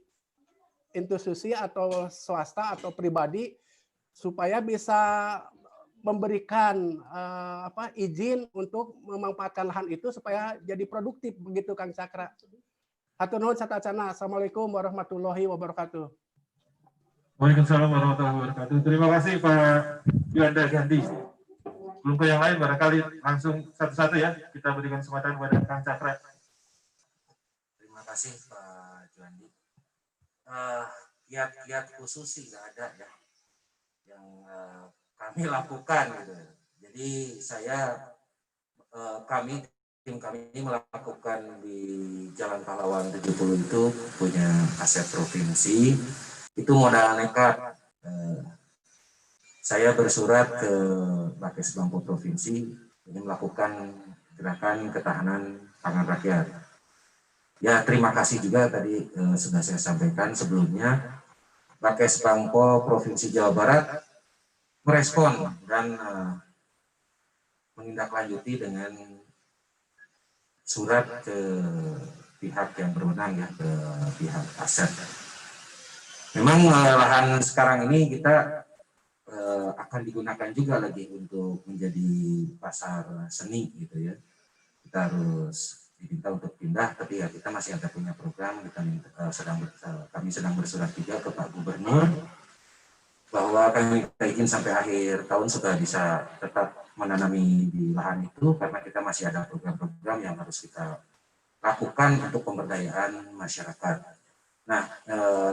institusi atau swasta atau pribadi supaya bisa memberikan izin untuk memanfaatkan lahan itu supaya jadi produktif begitu Kang Cakra. Hatur nuhun satacana. Assalamualaikum warahmatullahi wabarakatuh. Waalaikumsalam warahmatullahi wabarakatuh. Terima kasih Pak Yuanda Gandhi. Belum ke yang lain, barangkali langsung satu-satu ya, kita berikan kesempatan kepada Kang Cakra. Terima kasih Pak Juandi. Kiat-kiat khusus sih nggak ada ya yang kami lakukan gitu. Jadi tim kami melakukan di Jalan Pahlawan 70 itu punya aset provinsi, itu modal nekat. Saya bersurat ke Bakesbang Provinsi ini melakukan gerakan ketahanan pangan rakyat. Ya, terima kasih juga tadi sudah saya sampaikan sebelumnya. Bakesbangpo Provinsi Jawa Barat merespon dan menindaklanjuti dengan surat ke pihak yang berwenang ya, ke pihak aset. Memang lahan sekarang ini kita akan digunakan juga lagi untuk menjadi pasar seni gitu ya. Kita harus diminta untuk pindah, tapi ya kita masih ada punya program. Kami sedang bersurat juga ke Pak Gubernur bahwa kami ingin sampai akhir tahun sudah bisa tetap menanami di lahan itu, karena kita masih ada program-program yang harus kita lakukan untuk pemberdayaan masyarakat. Nah,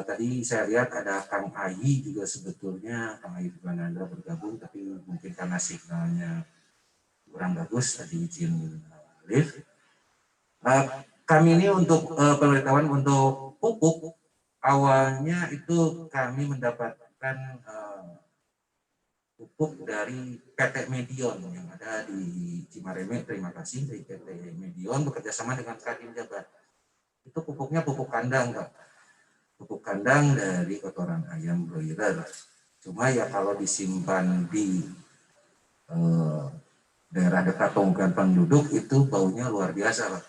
tadi saya lihat ada Kang Ayi juga sebetulnya, Kang Ayi Bananda bergabung, tapi mungkin karena signalnya kurang bagus, tadi izin live. Kami ini untuk pemberitahuan untuk pupuk, awalnya itu kami mendapatkan pupuk dari PT Medion yang ada di Cimareme. Terima kasih dari PT Medion bekerjasama dengan Kadin Jabar. Itu pupuknya pupuk kandang, Kak. Pupuk kandang dari kotoran ayam broiler. Cuma ya kalau disimpan di daerah dekat pemukiman penduduk itu baunya luar biasa, Pak.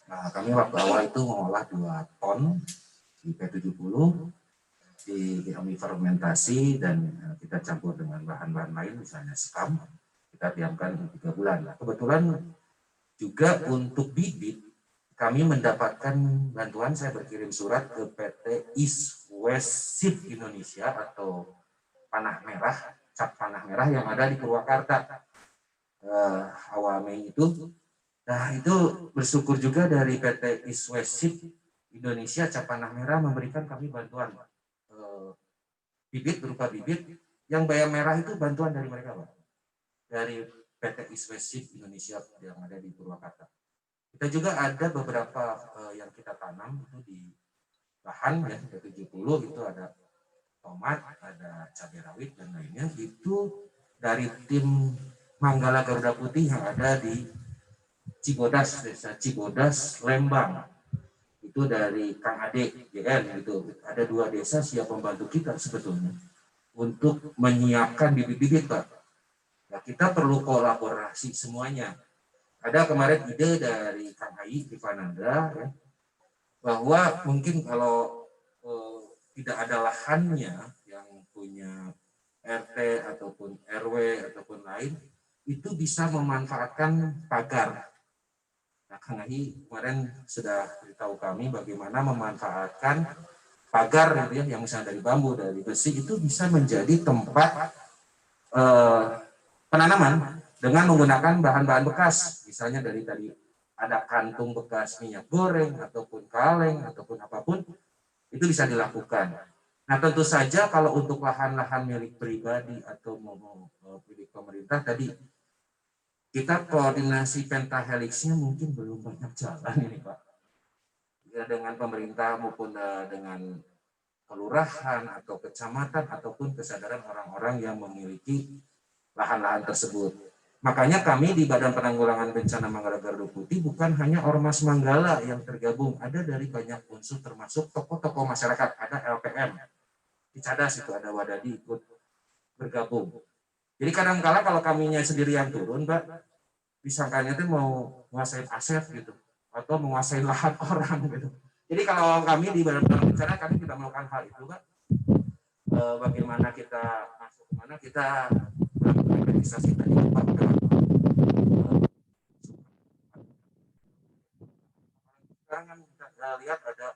Nah, kami waktu awal itu mengolah 2 ton di P70, kami fermentasi dan kita campur dengan bahan-bahan lain, misalnya sekam, kita diamkan 3 bulan. Nah, kebetulan juga untuk bibit, kami mendapatkan bantuan, saya berkirim surat ke PT East West Seed Indonesia atau panah merah, cap panah merah yang ada di Purwakarta awal Mei itu. Nah, itu bersyukur juga dari PT East West Seed Indonesia cap panah merah memberikan kami bantuan bibit, berupa bibit yang bayam merah itu bantuan dari mereka, Pak, dari PT East West Seed Indonesia yang ada di Purwakarta. Kita juga ada beberapa yang kita tanam itu di lahan ya, P70 itu ada tomat, ada cabai rawit dan lainnya, itu dari tim Manggala Garuda Putih yang ada di Cibodas, Desa Cibodas, Lembang. Itu dari Kang Ade, JN, gitu. Ada 2 desa siap membantu kita sebetulnya untuk menyiapkan bibit-bibit, Pak. Nah, kita perlu kolaborasi semuanya. Ada kemarin ide dari Kang Hai Divananda ya, bahwa mungkin kalau tidak ada lahannya yang punya RT ataupun RW ataupun lain, itu bisa memanfaatkan pagar. Nah, Kang Hai kemarin sudah beritahu kami bagaimana memanfaatkan pagar gitu ya, yang misalnya dari bambu, dari besi, itu bisa menjadi tempat penanaman dengan menggunakan bahan-bahan bekas, misalnya dari tadi ada kantung bekas minyak goreng ataupun kaleng ataupun apapun, itu bisa dilakukan. Nah, tentu saja kalau untuk lahan-lahan milik pribadi atau milik pemerintah tadi, kita koordinasi pentahelixnya mungkin belum banyak jalan ini Pak. Ya, dengan pemerintah maupun dengan kelurahan atau kecamatan ataupun kesadaran orang-orang yang memiliki lahan-lahan tersebut. Makanya kami di Badan Penanggulangan Bencana Manggarai Garuda Putih bukan hanya Ormas Manggala yang tergabung, ada dari banyak unsur termasuk tokoh-tokoh masyarakat, ada LPM, di Cadas itu ada Wadadi ikut bergabung. Jadi kadang-kala kalau kaminya sendiri yang turun, Mbak, disangkanya itu mau menguasai aset gitu, atau menguasai lahan orang gitu. Jadi kalau kami di Badan Penanggulangan Bencana, kami tidak melakukan hal itu, Mbak. Bagaimana kita masuk kemana, kita melakukan registrasi tadi Pak. Sekarang kita lihat ada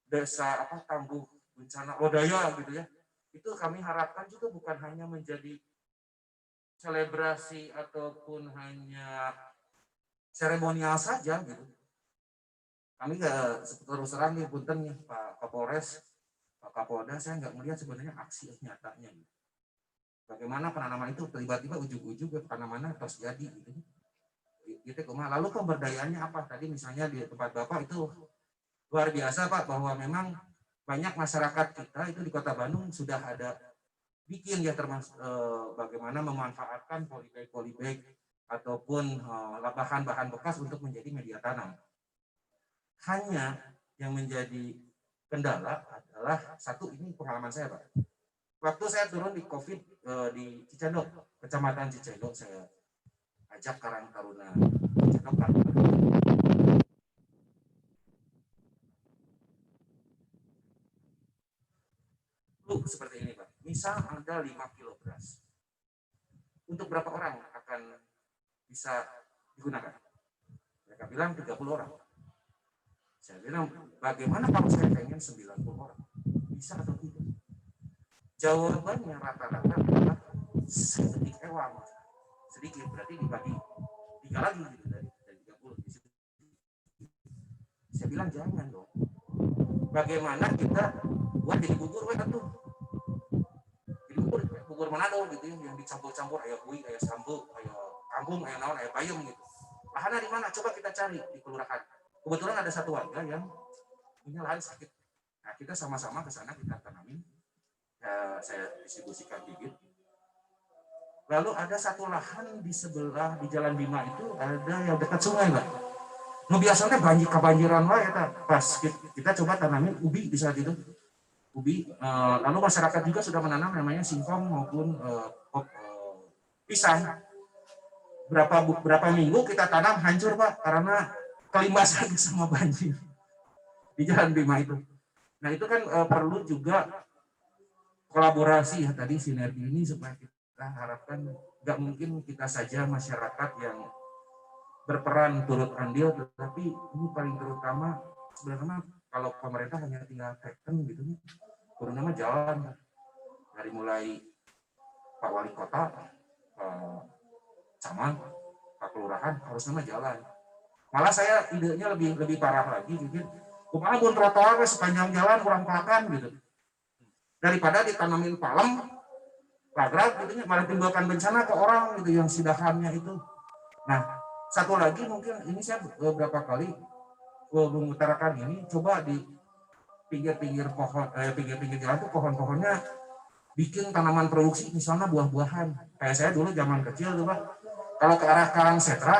desa Tangguh Bencana Lodaya gitu ya. Itu kami harapkan juga bukan hanya menjadi selebrasi ataupun hanya seremonial saja gitu. Kami nggak terus terang nih, punten nih Pak Kapolres, Pak Kapolda, saya nggak melihat sebenarnya aksi nyatanya gitu. Bagaimana penanaman itu tiba-tiba ujung-ujung penanamannya terus jadi gitu. Lalu pemberdayaannya apa? Tadi misalnya di tempat Bapak itu luar biasa Pak, bahwa memang banyak masyarakat kita itu di Kota Bandung sudah ada bikin ya, termasuk bagaimana memanfaatkan polybag ataupun bahan-bahan bekas untuk menjadi media tanam. Hanya yang menjadi kendala adalah satu, ini pengalaman saya Pak. Waktu saya turun di COVID di Cicendok, Kecamatan Cicendok, saya ajak Karang Taruna Cicendok seperti ini Pak. Misal Anda 5 kilo beras, untuk berapa orang akan bisa digunakan? Mereka bilang 30 orang. Saya bilang, bagaimana kalau saya pengen 90 orang? Bisa atau tidak? Jawabannya rata-rata adalah sedikit ewang. Sedikit, berarti dibagi 3 lagi gitu dari 30. Saya bilang jangan dong. Bagaimana kita buat jadi bubur tuh? Jadi bubur Manado gitu yang dicampur-campur, ayam kui, ayam sambo, ayam kangkung, ayam naon, ayam bayam gitu. Lahannya di mana? Coba kita cari di kelurahan. Kebetulan ada satu warga yang punya lahan sakit. Nah, kita sama-sama ke sana, kita tanamin. Saya distribusikan bibit. Lalu ada satu lahan di sebelah di Jalan Bima itu ada yang dekat sungai Mbak. Nah, biasanya kebanjiran lah ya pas kita coba tanamin ubi di saat itu. Ubi, lalu masyarakat juga sudah menanam namanya singkong maupun pisang. Berapa minggu kita tanam hancur Pak karena kelimbasan sama banjir di Jalan Bima itu. Nah itu kan perlu juga kolaborasi ya tadi, sinergi ini supaya kita harapkan nggak mungkin kita saja masyarakat yang berperan turut andil, tetapi ini paling terutama sebenarnya kalau pemerintah hanya tinggal teken gitu nih, terutama jalan dari mulai Pak Wali Kota, Camat, Pak Kelurahan harus nama jalan. Malah saya idenya lebih parah lagi gitu. Kemana pun trotoar sepanjang jalan kurang pakan gitu. Daripada ditanamin palem, lagrak gitu, malah timbulkan bencana ke orang gitu yang sidahannya itu. Nah, satu lagi mungkin ini saya beberapa kali mengutarakan ini, coba di pinggir-pinggir pohon, pinggir-pinggir jalan tuh pohon-pohonnya bikin tanaman produksi, misalnya buah-buahan. Kayak saya dulu zaman kecil tuh Pak, kalau ke arah Karangsetra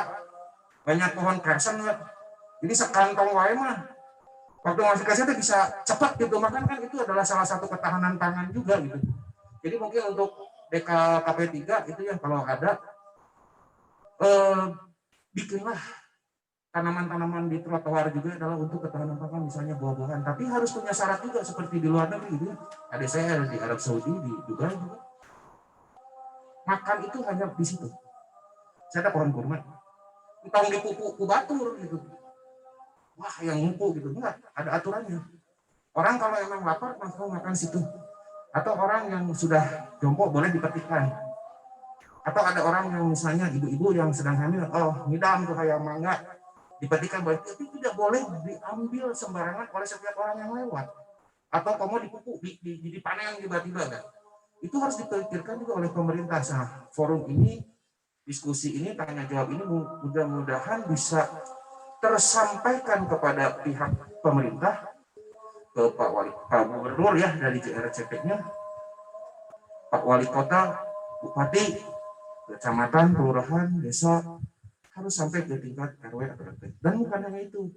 banyak pohon kersen, jadi sekantong wae mah. Waktu masih kecil itu bisa cepat gitu, makan kan itu adalah salah satu ketahanan pangan juga gitu. Jadi mungkin untuk DKKP 3 itu ya kalau ada bikinlah tanaman-tanaman di trotoar juga adalah untuk ketahanan pangan, misalnya buah-buahan, tapi harus punya syarat juga seperti di luar negeri gitu. Ada saya di Arab Saudi, di Dubai juga. Makan itu hanya di situ. Saya ada pohon kurma, entah dipupuk ku batur gitu. Wah, yang ngumpul gitu, enggak, ada aturannya. Orang kalau emang lapar langsung makan situ. Atau orang yang sudah jompo boleh dipetikkan. Atau ada orang yang misalnya ibu-ibu yang sedang hamil, ngidam tuh kayak mangga, dipetikkan, tapi tidak boleh diambil sembarangan oleh setiap orang yang lewat. Atau kamu dipupuk, dipanen tiba-tiba kan. Itu harus dipikirkan juga oleh pemerintah. Nah, forum ini, diskusi ini, tanya jawab ini mudah-mudahan bisa tersampaikan kepada pihak pemerintah, ke Pak Gubernur ya dari JRCP-nya, Pak Wali Kota, Bupati, kecamatan, kelurahan, desa, harus sampai ke tingkat RW atau RT. Dan bukan hanya itu,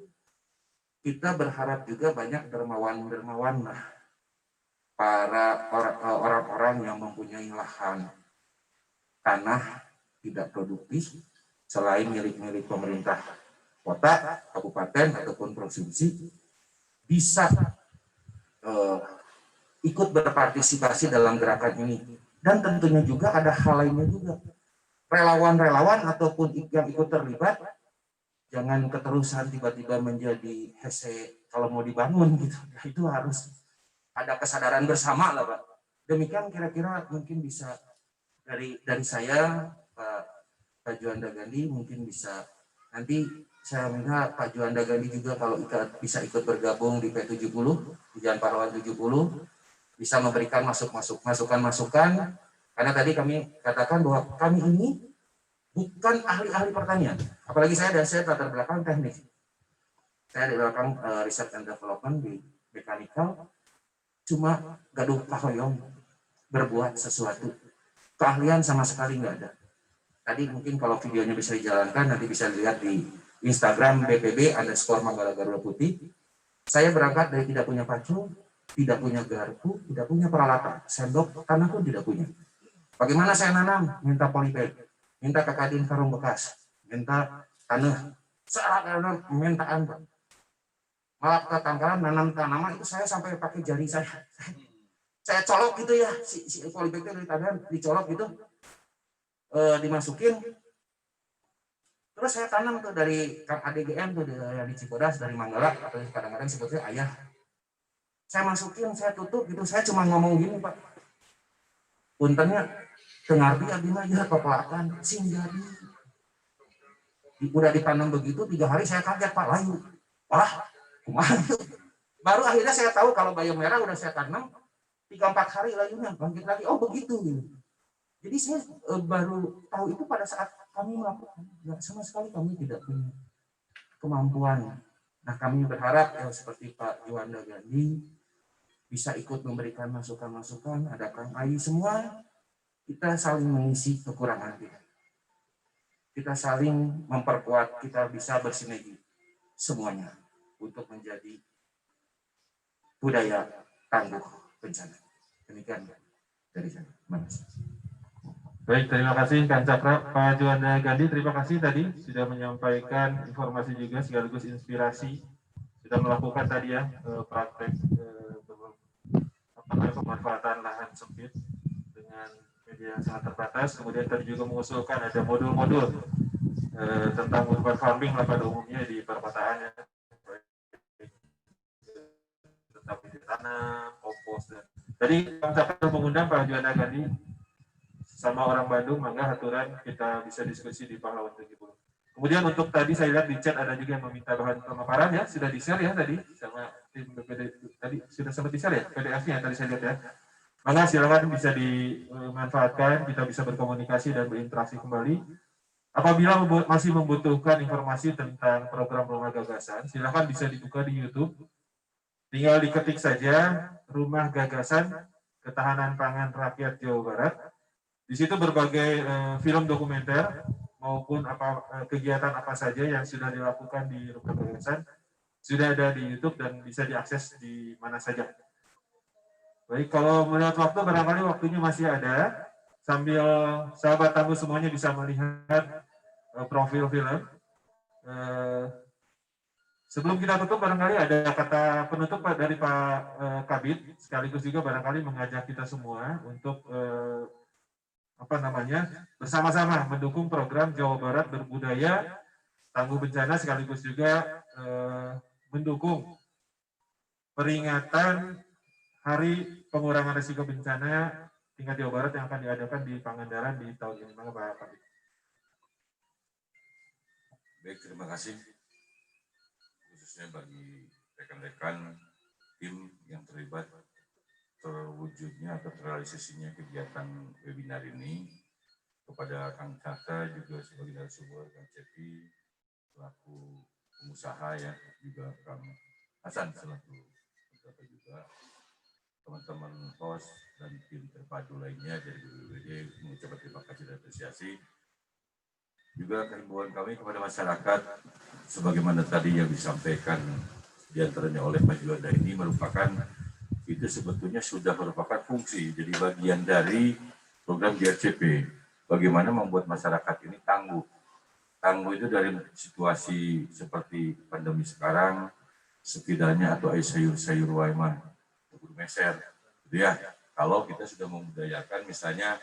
kita berharap juga banyak dermawan-dermawan lah, para orang-orang yang mempunyai lahan tanah tidak produktif selain milik-milik pemerintah kota, kabupaten ataupun provinsi, bisa ikut berpartisipasi dalam gerakan ini. Dan tentunya juga ada hal lainnya juga. Relawan-relawan ataupun yang ikut terlibat, jangan keterusan tiba-tiba menjadi hese kalau mau dibangun gitu. Nah, itu harus ada kesadaran bersama lah Pak. Demikian kira-kira mungkin bisa dari saya, Pak Juanda Gandhi, mungkin bisa nanti saya minta Pak Juanda Gandhi juga kalau bisa ikut bergabung di P70, di Jalan Pahlawan 70, bisa memberikan masukan-masukan, karena tadi kami katakan bahwa kami ini bukan ahli-ahli pertanian, apalagi saya latar belakang teknik. Saya di belakang Research and Development di mechanical, cuma gaduh kahoyong berbuat sesuatu. Keahlian sama sekali nggak ada. Tadi mungkin kalau videonya bisa dijalankan, nanti bisa dilihat di Instagram BPB_Manggala Garuda Putih. Saya berangkat dari tidak punya pacu, tidak punya garpu, tidak punya peralatan, sendok, tanah pun tidak punya. Bagaimana saya nanam? Minta polybag, minta ke Kadin Karung Bekas, minta tanah, searah nanam, mintaan Pak. Malah ke tangkalan nanam tanaman itu saya sampai pakai jari saya. Saya colok gitu ya, si polybagnya dari tanah dicolok gitu, dimasukin. Terus saya tanam tuh dari Kang ADGM tuh di Cibodas, dari Manggala, atau kadang-kadang sebutnya ayah. Saya masukin, saya tutup gitu, saya cuma ngomong gini Pak. Puntennya, tengarti abdi mah ya kepelakan, sing jadi. Udah ditanam begitu, 3 hari saya kaget Pak, layu. Wah, kumaha. Baru akhirnya saya tahu kalau bayam merah udah saya tanam, 3-4 hari layunya, bangkit lagi, oh begitu gitu. Jadi saya baru tahu itu pada saat kami melakukan, sama sekali kami tidak punya kemampuan. Nah, kami berharap ya, seperti Pak Juanda Gandhi bisa ikut memberikan masukan-masukan, ada Kang Ai, semua kita saling mengisi kekurangan kita. Kita saling memperkuat, kita bisa bersinergi semuanya untuk menjadi budaya tangguh bencana. Demikian dari saya. Baik, terima kasih Kang Cakra. Pak Juanda Gandhi, terima kasih tadi sudah menyampaikan informasi juga sekaligus inspirasi. Sudah melakukan tadi ya praktek pemanfaatan lahan sempit dengan media yang sangat terbatas. Kemudian tadi juga mengusulkan ada modul-modul tentang urban farming lah pada umumnya di perkotaan ya. Tentang tanah, kompos. Tadi Kang Cakra mengundang Pak Juanda Gandhi sama orang Bandung, mangga aturan kita bisa diskusi di Pahlawan 70. Kemudian untuk tadi saya lihat di chat ada juga yang meminta bahan pemaparan ya, sudah di-share ya tadi sama tim BPD tadi sudah sempat di-share ya PDF-nya tadi saya lihat ya. Mangga silakan bisa dimanfaatkan, kita bisa berkomunikasi dan berinteraksi kembali. Apabila masih membutuhkan informasi tentang program Rumah Gagasan, silakan bisa dibuka di YouTube. Tinggal diketik saja Rumah Gagasan Ketahanan Pangan Rakyat Jawa Barat. Di situ berbagai film dokumenter maupun kegiatan apa saja yang sudah dilakukan di Rumah Gagasan sudah ada di YouTube dan bisa diakses di mana saja. Baik, kalau melihat waktu barangkali waktunya masih ada. sambil sahabat tamu semuanya bisa melihat profil film. Sebelum kita tutup, barangkali ada kata penutup Pak dari Pak Kabid, sekaligus juga barangkali mengajak kita semua untuk bersama-sama mendukung program Jawa Barat Berbudaya Tangguh Bencana, sekaligus juga mendukung peringatan Hari Pengurangan Risiko Bencana tingkat Jawa Barat yang akan diadakan di Pangandaran di tahun ini. Maka Pak Kabid. Baik, terima kasih khususnya bagi rekan-rekan tim yang terlibat terwujudnya atau terrealisasinya kegiatan webinar ini, kepada Kang Cakra juga sebagai narasumber, Kang Cepi selaku pengusaha ya, juga Kang Hasan selaku pengusaha juga, teman-teman host dan tim terpadu lainnya dari BPBD mengucapkan terima kasih dan apresiasi. Juga kehimbauan kami kepada masyarakat, sebagaimana tadi yang disampaikan diantaranya oleh Pak Juanda, ini merupakan, itu sebetulnya sudah merupakan fungsi, jadi bagian dari program JRCP. Bagaimana membuat masyarakat ini tangguh. Tangguh itu dari situasi seperti pandemi sekarang, setidaknya atau sayur-sayur waimah, buru meser. Gitu ya, kalau kita sudah membudayakan misalnya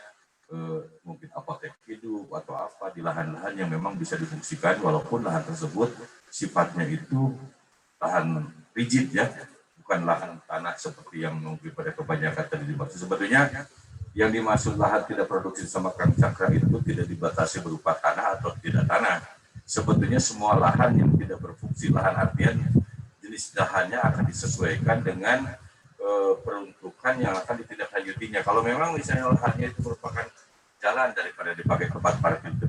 mungkin apotek hidup atau apa di lahan-lahan yang memang bisa difungsikan, walaupun lahan tersebut sifatnya itu lahan rigid ya, bukan lahan tanah seperti yang mungkin pada kebanyakan tadi dimaksud. Sebetulnya yang dimaksud lahan tidak produksi sama Kang Cakra itu tidak dibatasi berupa tanah atau tidak tanah. Sebetulnya semua lahan yang tidak berfungsi, lahan artian jenis lahannya akan disesuaikan dengan peruntukan yang akan ditindaklanjutinya. Kalau memang misalnya lahannya itu merupakan jalan daripada dipakai tempat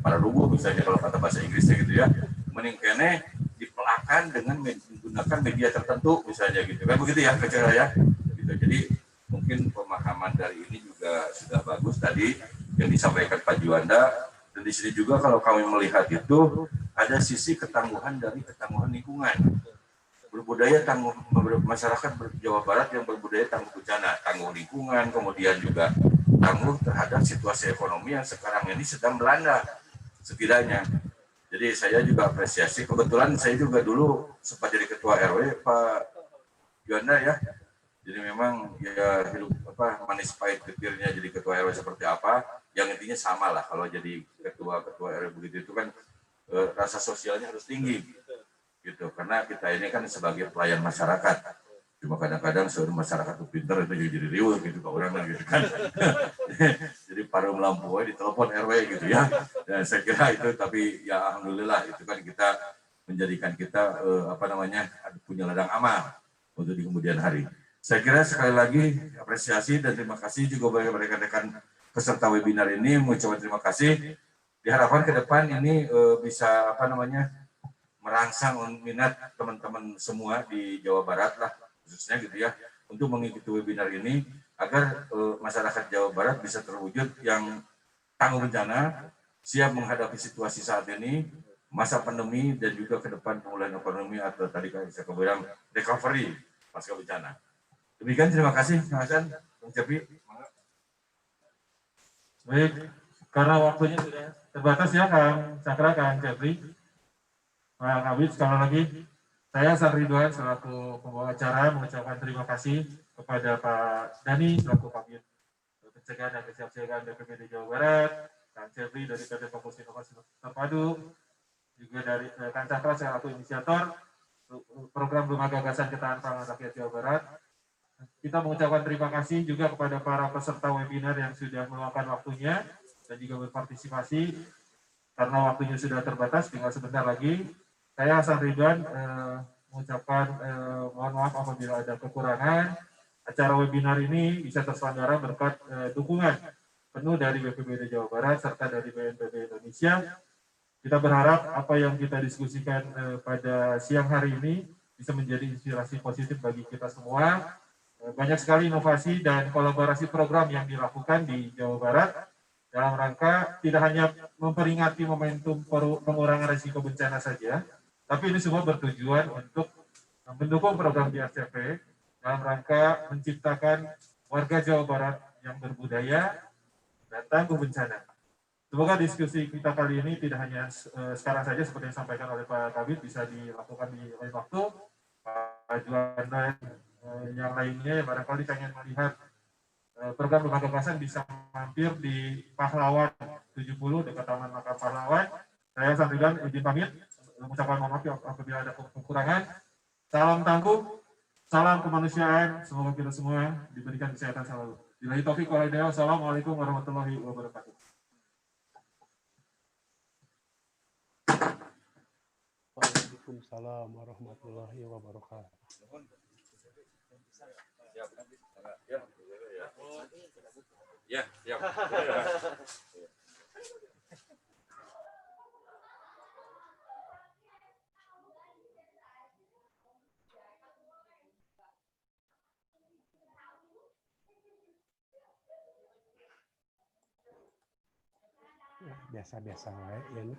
para rubuh, misalnya kalau kata bahasa Inggrisnya gitu ya, mending kene dipelakan dengan menggunakan media tertentu misalnya gitu kan, begitu ya Kak ya. Gitu. Jadi mungkin pemahaman dari ini juga sudah bagus tadi yang disampaikan Pak Juanda, dan di sini juga kalau kami melihat itu ada sisi ketangguhan dari ketangguhan lingkungan. Berbudaya tangguh, masyarakat Jawa Barat yang berbudaya tangguh bencana, tangguh lingkungan, kemudian juga tangguh terhadap situasi ekonomi yang sekarang ini sedang melanda setidaknya. Jadi saya juga apresiasi, kebetulan saya juga dulu sempat jadi ketua RW Pak Juanda ya. Jadi memang ya hidup manis pahit getirnya jadi ketua RW seperti apa, yang intinya sama lah kalau jadi ketua RW begitu itu kan rasa sosialnya harus tinggi. Gitu, karena kita ini kan sebagai pelayan masyarakat, cuma kadang-kadang seluruh masyarakat itu pinter itu jadi riuh gitu, kalau orang gitu kan. Jadi paruh melampaui ditelepon RW gitu ya. Dan saya kira itu, tapi ya alhamdulillah itu kan kita menjadikan kita punya ladang amal untuk di kemudian hari. Saya kira sekali lagi apresiasi dan terima kasih juga bagi rekan-rekan peserta webinar ini, mengucapkan terima kasih. Diharapkan ke depan ini bisa merangsang minat teman-teman semua di Jawa Barat lah khususnya gitu ya, untuk mengikuti webinar ini agar masyarakat Jawa Barat bisa terwujud yang tangguh bencana, siap menghadapi situasi saat ini, masa pandemi, dan juga ke depan pemulihan ekonomi atau tadi kan bisa kebilang recovery pasca bencana. Demikian, terima kasih Kang Hasan, Kang Cepi. Baik, karena waktunya sudah terbatas ya Kang Cakra, Kang Cepi. Pak Kabid, sekali lagi saya Hasan Ridwan selaku pembawa acara mengucapkan terima kasih kepada Pak Dani selaku Kabid Pencegahan dan Kesiapsiagaan BPBD Jawa Barat, Kang Cepi dari PT Fokus Inovasi Terpadu, juga dari Kang Cakra selaku inisiator program Rumah Gagasan Ketahanan Pangan Rakyat Jawa Barat. Kita mengucapkan terima kasih juga kepada para peserta webinar yang sudah meluangkan waktunya dan juga berpartisipasi. Karena waktunya sudah terbatas, tinggal sebentar lagi. Saya Hasan Ridwan mengucapkan mohon maaf apabila ada kekurangan. Acara webinar ini bisa terselenggara berkat dukungan penuh dari BPBD Jawa Barat serta dari BNPB Indonesia. Kita berharap apa yang kita diskusikan pada siang hari ini bisa menjadi inspirasi positif bagi kita semua. Banyak sekali inovasi dan kolaborasi program yang dilakukan di Jawa Barat dalam rangka tidak hanya memperingati momentum pengurangan risiko bencana saja, tapi ini semua bertujuan untuk mendukung program JRCP dalam rangka menciptakan warga Jawa Barat yang berbudaya, dan tangguh bencana. Semoga diskusi kita kali ini tidak hanya sekarang saja seperti yang disampaikan oleh Pak Kabit, bisa dilakukan di lain waktu. Pak Juanda yang lainnya yang barangkali pengen melihat program lembaga kekuasaan bisa mampir di Pahlawan 70 dekat Taman Makam Pahlawan. Saya sampaikan izin pamit, mengucapkan mohon maaf apabila ada kekurangan. Salam tangguh, salam kemanusiaan, semoga kita semua diberikan kesehatan selalu. Billahi taufiq wal hidayah. Wassalamualaikum warahmatullahi wabarakatuh. Waalaikumsalam warahmatullahi wabarakatuh. Ya, siap. Biasa-biasa wae ya.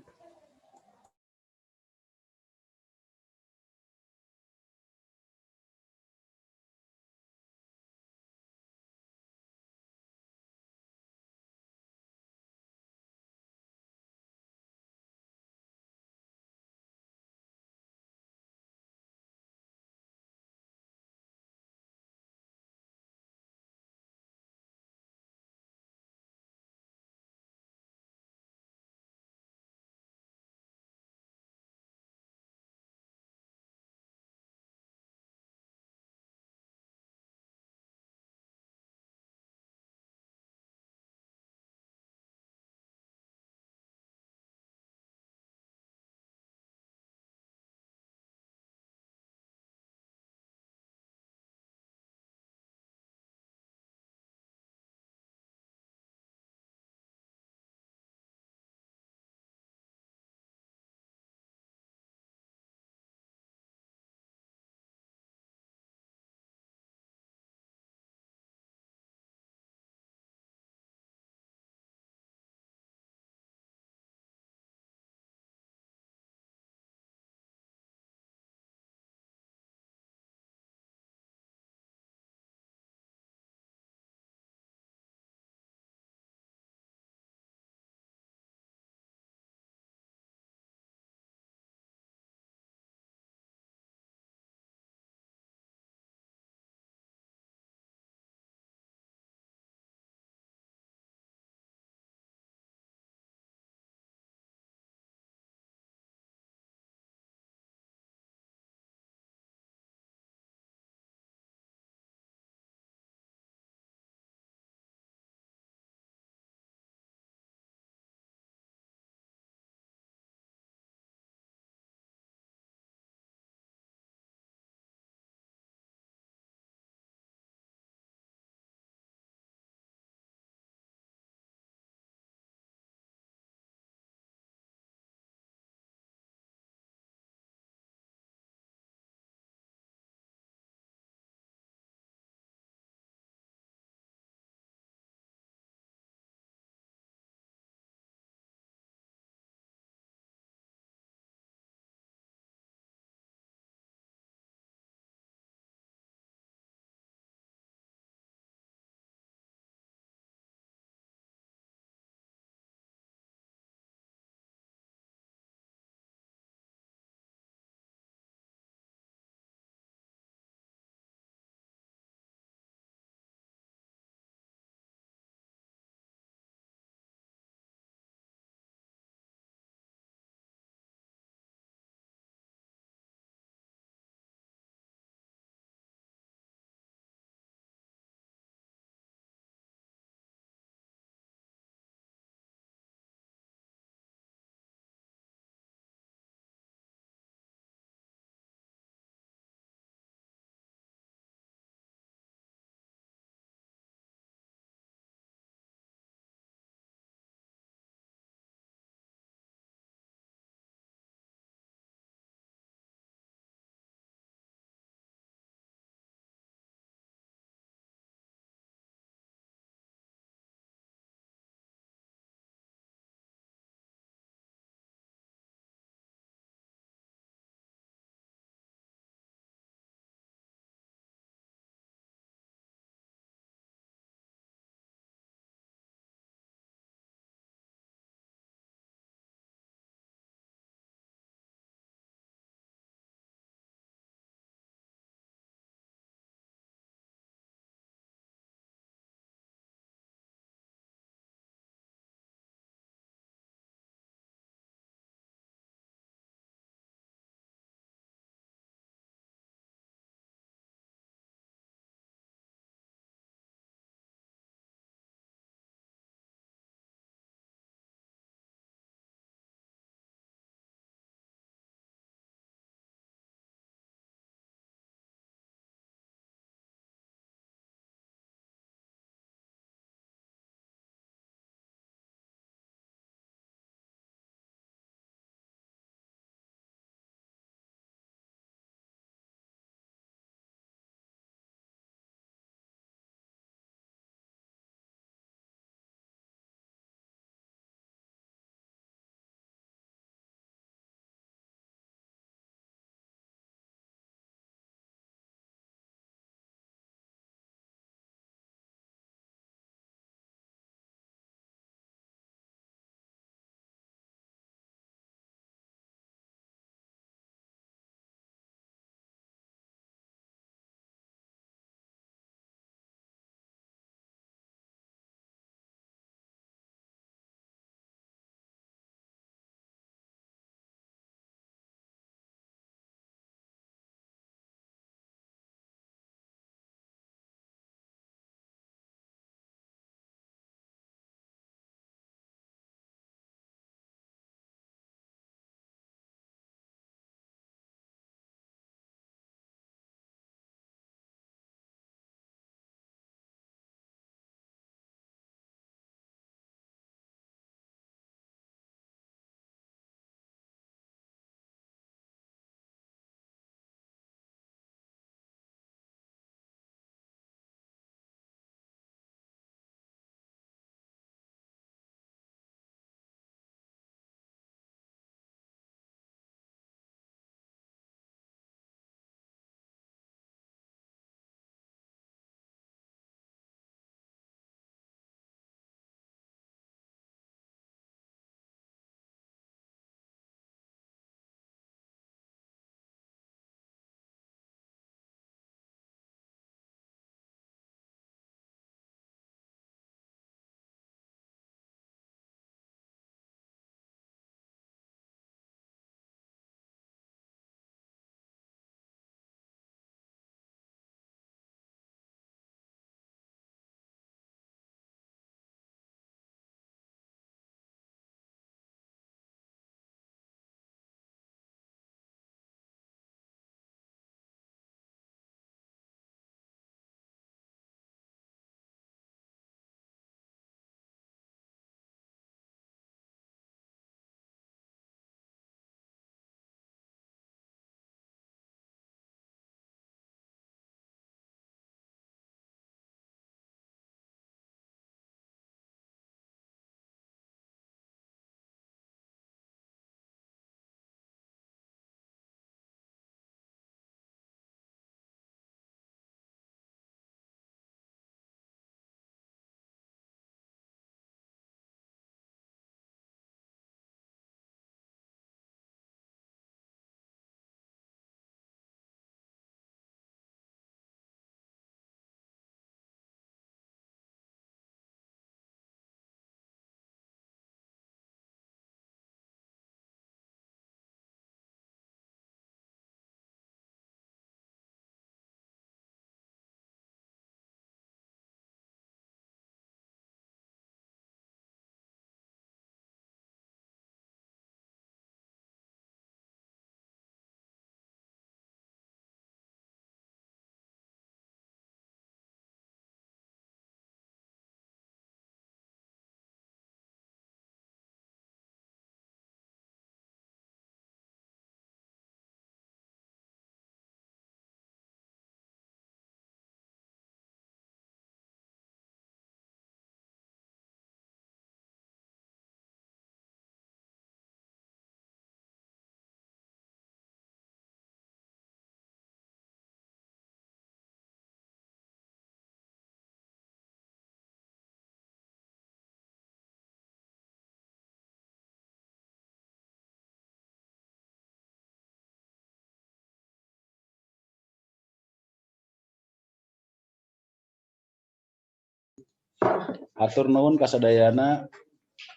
Atur nuhun kasadayana,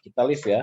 kita live ya.